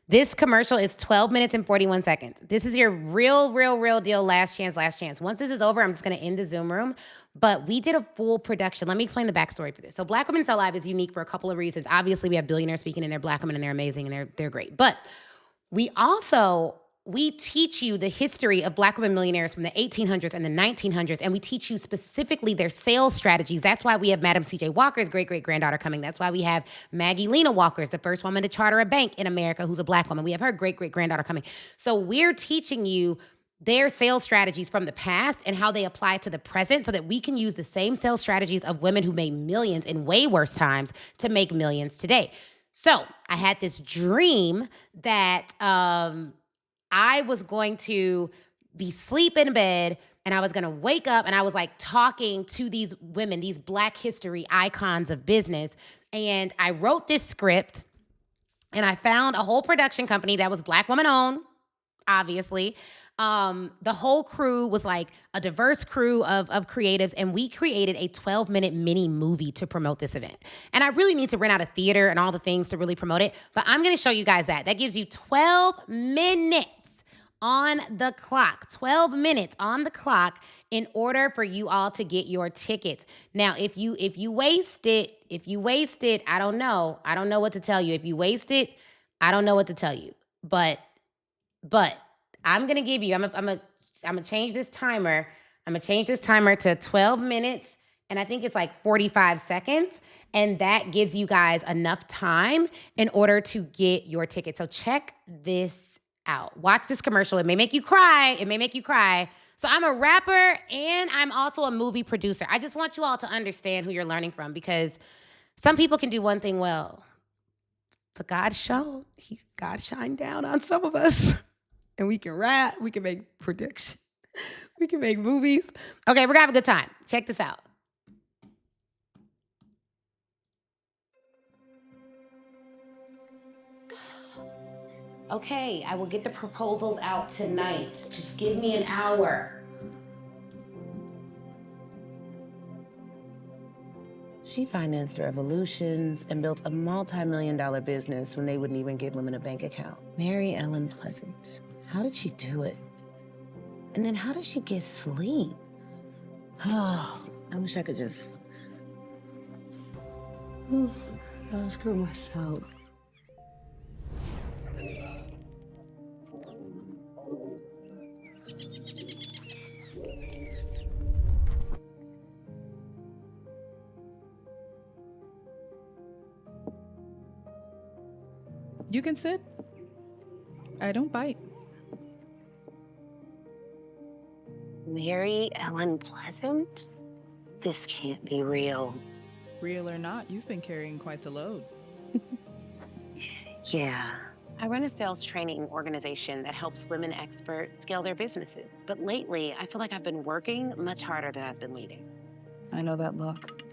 S1: This commercial is 12 minutes and 41 seconds. This is your real deal. Last chance. Once this is over, I'm just going to end the Zoom room. But we did a full production. Let me explain the backstory for this. So Black Women Sell Live is unique for a couple of reasons. Obviously, we have billionaires speaking, and they're Black women, and they're amazing, and they're great. But we teach you the history of Black women millionaires from the 1800s and the 1900s, and we teach you specifically their sales strategies. That's why we have Madam C.J. Walker's great-great-granddaughter coming. That's why we have Maggie Lena Walker's the first woman to charter a bank in America who's a Black woman. We have her great-great-granddaughter coming. So we're teaching you their sales strategies from the past and how they apply to the present so that we can use the same sales strategies of women who made millions in way worse times to make millions today. So I had this dream that I was going to be asleep in bed and I was going to wake up and I was like talking to these women, these Black history icons of business. And I wrote this script and I found a whole production company that was Black woman owned, obviously. The whole crew was like a diverse crew of creatives, and we created a 12-minute mini movie to promote this event. And I really need to rent out a theater and all the things to really promote it, but I'm gonna show you guys that. That gives you 12 minutes on the clock, 12 minutes on the clock in order for you all to get your tickets. Now, if you waste it, I don't know what to tell you. If you waste it, I don't know what to tell you. But I'm gonna give you. I'm gonna change this timer. I'm gonna change this timer to 12 minutes, and I think it's like 45 seconds, and that gives you guys enough time in order to get your ticket. So check this out. Watch this commercial. It may make you cry. It may make you cry. So I'm a rapper and I'm also a movie producer. I just want you all to understand who you're learning from, because some people can do one thing well, but God shined down on some of us. And we can rap, we can make prediction, we can make movies. Okay, we're gonna have a good time. Check this out. Okay, I will get the proposals out tonight. Just give me an hour. She financed revolutions and built a multi-million-dollar business when they wouldn't even give women a bank account. Mary Ellen Pleasant. How did she do it? And then how did she get sleep? Oh, I wish I could just... I'll screw myself.
S16: You can sit. I don't bite.
S18: Mary Ellen Pleasant? This can't be real.
S16: Real or not, you've been carrying quite the load.
S18: Yeah. I run a sales training organization that helps women experts scale their businesses. But lately, I feel like I've been working much harder than I've been leading.
S16: I know that look.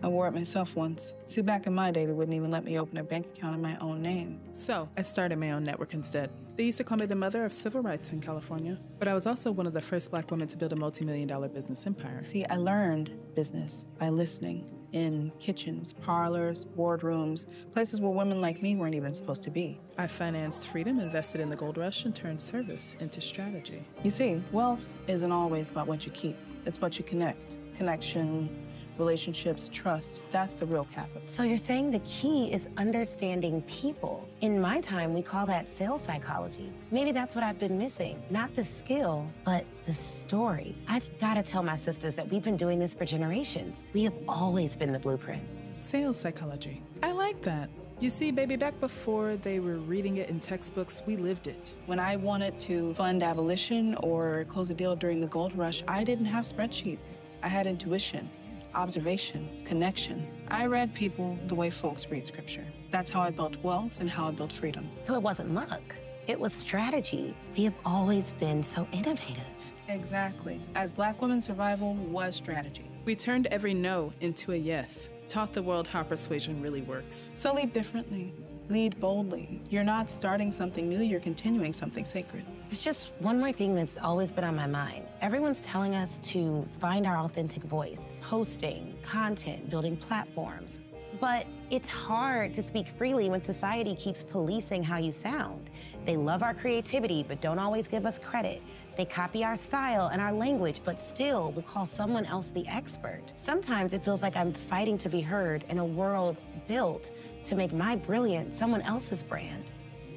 S16: I wore it myself once. See, back in my day, they wouldn't even let me open a bank account in my own name. So I started my own network instead. They used to call me the mother of civil rights in California. But I was also one of the first Black women to build a multi-million-dollar business empire. See, I learned business by listening in kitchens, parlors, boardrooms, places where women like me weren't even supposed to be. I financed freedom, invested in the gold rush, and turned service into strategy. You see, wealth isn't always about what you keep. It's what you connect. Connection, relationships, trust, that's the real capital.
S1: So you're saying the key is understanding people. In my time, we call that sales psychology. Maybe that's what I've been missing. Not the skill, but the story. I've got to tell my sisters that we've been doing this for generations. We have always been the blueprint.
S16: Sales psychology. I like that. You see, baby, back before they were reading it in textbooks, we lived it. When I wanted to fund abolition or close a deal during the gold rush, I didn't have spreadsheets. I had intuition, observation, connection. I read people the way folks read scripture. That's how I built wealth and how I built freedom.
S1: So it wasn't luck, it was strategy. We have always been so innovative.
S16: Exactly. As Black women, survival was strategy. We turned every no into a yes, taught the world how persuasion really works. So lead differently, lead boldly. You're not starting something new, you're continuing something sacred.
S1: There's just one more thing that's always been on my mind. Everyone's telling us to find our authentic voice, posting, content, building platforms. But it's hard to speak freely when society keeps policing how you sound. They love our creativity, but don't always give us credit. They copy our style and our language, but still will call someone else the expert. Sometimes it feels like I'm fighting to be heard in a world built to make my brilliance someone else's brand.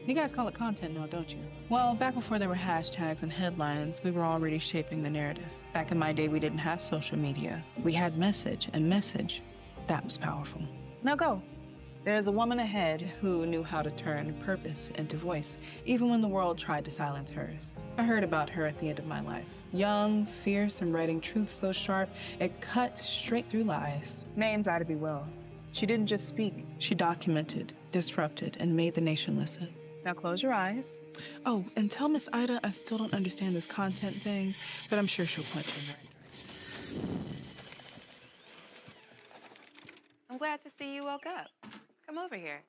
S16: You guys call it content now, don't you? Well, back before there were hashtags and headlines, we were already shaping the narrative. Back in my day, we didn't have social media. We had message, and message, that was powerful. Now go. There's a woman ahead who knew how to turn purpose into voice, even when the world tried to silence hers. I heard about her at the end of my life. Young, fierce, and writing truth so sharp, it cut straight through lies. Name's Ida B. Wells. She didn't just speak. She documented, disrupted, and made the nation listen. Now close your eyes. Oh, and tell Miss Ida I still don't understand this content thing, but I'm sure she'll point me in the right direction.
S17: I'm glad to see you woke up. Come over here.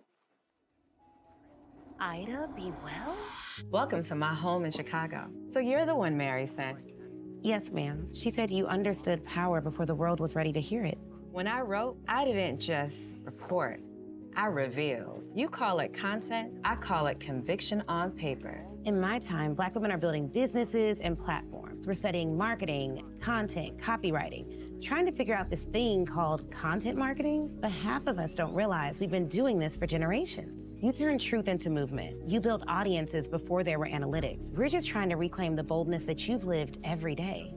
S18: Ida B. Wells?
S17: Welcome to my home in Chicago. So you're the one Mary sent.
S1: Yes, ma'am. She said you understood power before the world was ready to hear it.
S17: When I wrote, I didn't just report, I revealed. You call it content, I call it conviction on paper.
S1: In my time, Black women are building businesses and platforms. We're studying marketing, content, copywriting, trying to figure out this thing called content marketing. But half of us don't realize we've been doing this for generations. You turned truth into movement. You built audiences before there were analytics. We're just trying to reclaim the boldness that you've lived every day.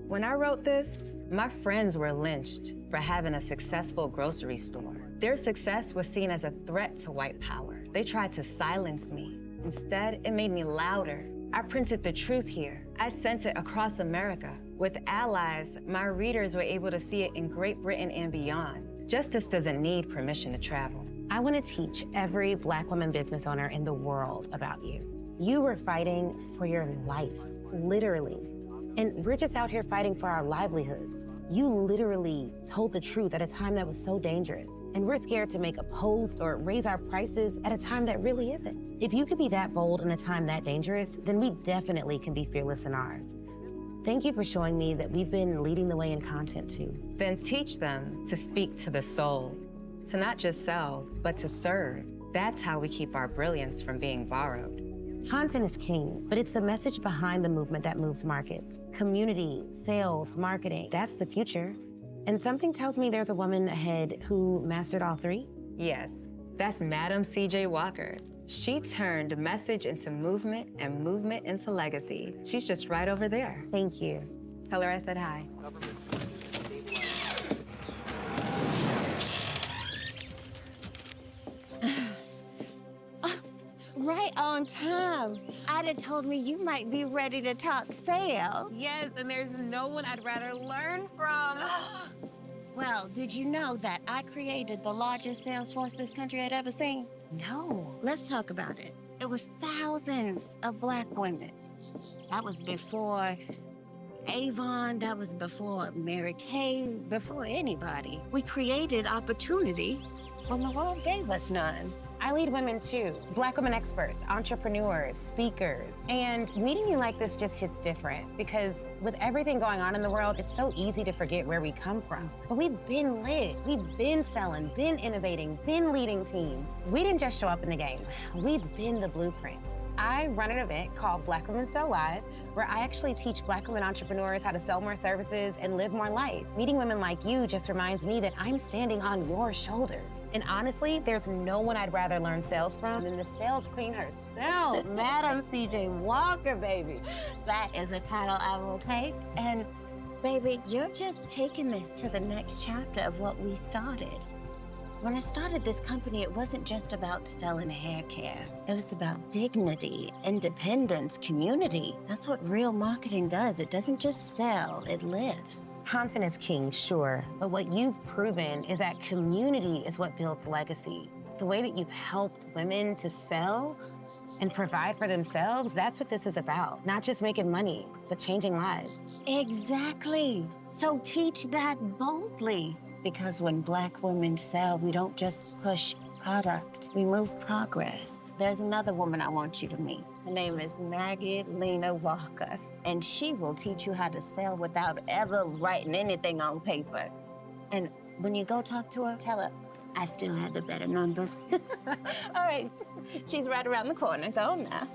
S17: When I wrote this, my friends were lynched for having a successful grocery store. Their success was seen as a threat to white power. They tried to silence me. Instead, it made me louder. I printed the truth here. I sent it across America. With allies, my readers were able to see it in Great Britain and beyond. Justice doesn't need permission to travel.
S1: I want to teach every Black woman business owner in the world about you. You were fighting for your life, literally. And we're just out here fighting for our livelihoods. You literally told the truth at a time that was so dangerous. And we're scared to make a post or raise our prices at a time that really isn't. If you could be that bold in a time that dangerous, then we definitely can be fearless in ours. Thank you for showing me that we've been leading the way in content too.
S17: Then teach them to speak to the soul, to not just sell, but to serve. That's how we keep our brilliance from being borrowed.
S1: Content is king, but it's the message behind the movement that moves markets. Community, sales, marketing, that's the future. And something tells me there's a woman ahead who mastered all three.
S17: Yes, that's Madam C.J. Walker. She turned message into movement and movement into legacy. She's just right over there.
S1: Thank you.
S17: Tell her I said hi.
S18: Right on time. Ida told me you might be ready to talk sales.
S24: Yes, and there's no one I'd rather learn from.
S18: Well, did you know that I created the largest sales force this country had ever seen? No. Let's talk about it. It was thousands of Black women. That was before Avon, that was before Mary Kay, before anybody. We created opportunity when the world gave us none.
S1: I lead women too, Black women experts, entrepreneurs, speakers. And meeting you like this just hits different because with everything going on in the world, it's so easy to forget where we come from. But we've been lit, we've been selling, been innovating, been leading teams. We didn't just show up in the game, we've been the blueprint. I run an event called Black Women Sell Live, where I actually teach Black women entrepreneurs how to sell more services and live more life. Meeting women like you just reminds me that I'm standing on your shoulders. And honestly, there's no one I'd rather learn sales from than the sales queen herself,
S18: Madam C.J. Walker, baby. That is a title I will take. And baby, you're just taking this to the next chapter of what we started. When I started this company, it wasn't just about selling hair care. It was about dignity, independence, community. That's what real marketing does. It doesn't just sell, it lives.
S1: Content is king, sure, but what you've proven is that community is what builds legacy. The way that you've helped women to sell and provide for themselves, that's what this is about. Not just making money, but changing lives.
S18: Exactly. So teach that boldly. Because when Black women sell, we don't just push product, we move progress. There's another woman I want you to meet. Her name is Maggie Lena Walker, and she will teach you how to sell without ever writing anything on paper. And when you go talk to her, tell her, I still have the better numbers. All right, she's right around the corner, go now.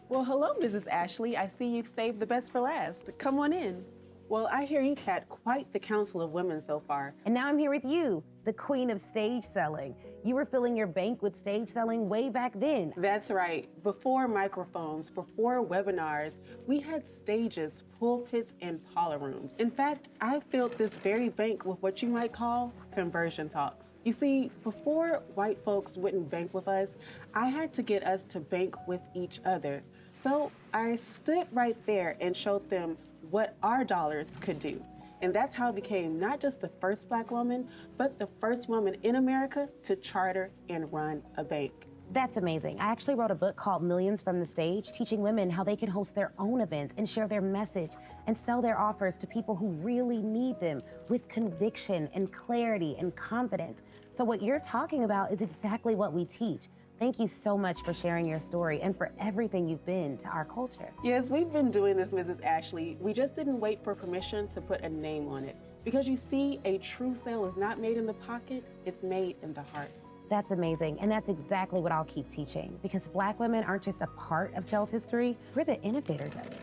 S19: Well, hello, Mrs. Ashley. I see you've saved the best for last. Come on in. Well, I hear you've had quite the council of women so far.
S8: And now I'm here with you, the queen of stage selling. You were filling your bank with stage selling way back then.
S19: That's right. Before microphones, before webinars, we had stages, pulpits, and parlor rooms. In fact, I filled this very bank with what you might call conversion talks. You see, before white folks wouldn't bank with us, I had to get us to bank with each other. So I stood right there and showed them what our dollars could do. And that's how I became not just the first Black woman, but the first woman in America to charter and run a bank.
S8: That's amazing. I actually wrote a book called Millions from the Stage, teaching women how they can host their own events and share their message and sell their offers to people who really need them with conviction and clarity and confidence. So what you're talking about is exactly what we teach. Thank you so much for sharing your story and for everything you've been to our culture.
S19: Yes, we've been doing this, Mrs. Ashley. We just didn't wait for permission to put a name on it. Because you see, a true sale is not made in the pocket, it's made in the heart.
S8: That's amazing, and that's exactly what I'll keep teaching, because Black women aren't just a part of sales history, we're the innovators of it.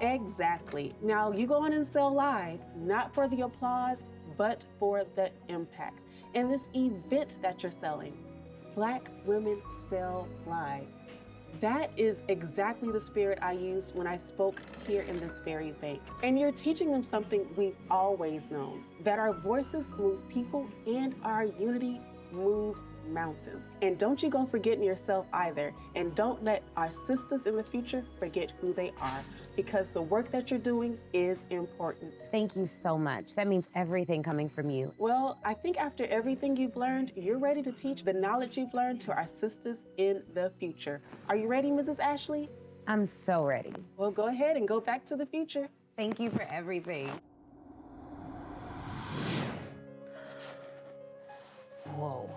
S19: Exactly. Now, you go on and sell live, not for the applause, but for the impact. And this event that you're selling, Black Women Sell Live. That is exactly the spirit I used when I spoke here in this very bank. And you're teaching them something we've always known, that our voices move people and our unity moves mountains. And don't you go forgetting yourself either. And don't let our sisters in the future forget who they are, because the work that you're doing is important.
S8: Thank you so much. That means everything coming from you.
S19: Well, I think after everything you've learned, you're ready to teach the knowledge you've learned to our sisters in the future. Are you ready, Mrs. Ashley?
S8: I'm so ready.
S19: Well, go ahead and go back to the future.
S8: Thank you for everything. Whoa.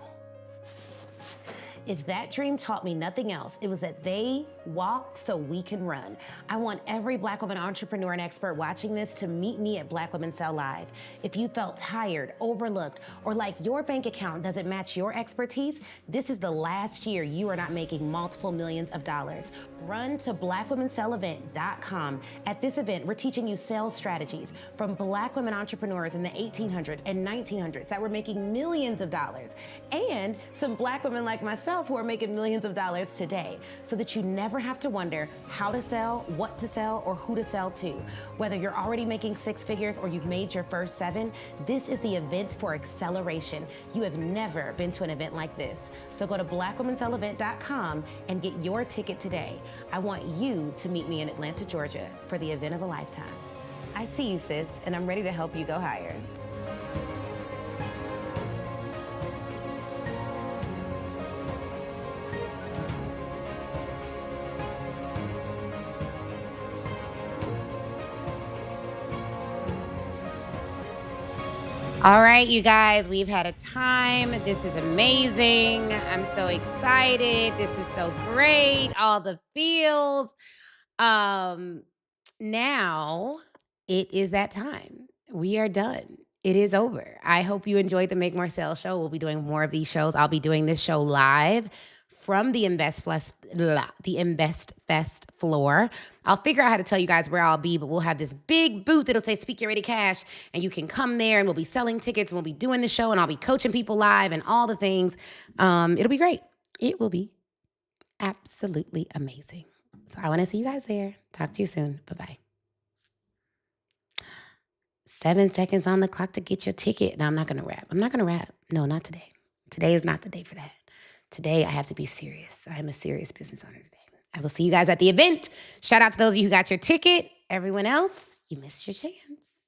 S8: If that dream taught me nothing else, it was that they walked so we can run. I want every Black woman entrepreneur and expert watching this to meet me at Black Women Sell Live. If you felt tired, overlooked, or like your bank account doesn't match your expertise, this is the last year you are not making multiple millions of dollars. Run to blackwomensellavent.com. At this event, we're teaching you sales strategies from Black women entrepreneurs in the 1800s and 1900s that were making millions of dollars, and some Black women like myself who are making millions of dollars today, so that you never have to wonder how to sell, what to sell, or who to sell to. Whether you're already making 6 figures or you've made your first 7, this is the event for acceleration. You have never been to an event like this. So go to blackwomensellavent.com and get your ticket today. I want you to meet me in Atlanta, Georgia for the event of a lifetime. I see you, sis, and I'm ready to help you go higher.
S1: All right, you guys, we've had a time. This is amazing. I'm so excited. This is so great. All the feels. Now it is that time. We are done. It is over. I hope you enjoyed the Make More Sales show. We'll be doing more of these shows. I'll be doing this show live from the Invest Fest floor. I'll figure out how to tell you guys where I'll be, but we'll have this big booth that'll say Speak Get Ready Cash, and you can come there, and we'll be selling tickets, and we'll be doing the show, and I'll be coaching people live and all the things. It'll be great. It will be absolutely amazing. So I want to see you guys there. Talk to you soon. Bye-bye. 7 seconds on the clock to get your ticket. No, I'm not going to rap. No, not today. Today is not the day for that. Today, I have to be serious. I am a serious business owner today. I will see you guys at the event. Shout out to those of you who got your ticket. Everyone else, you missed your chance.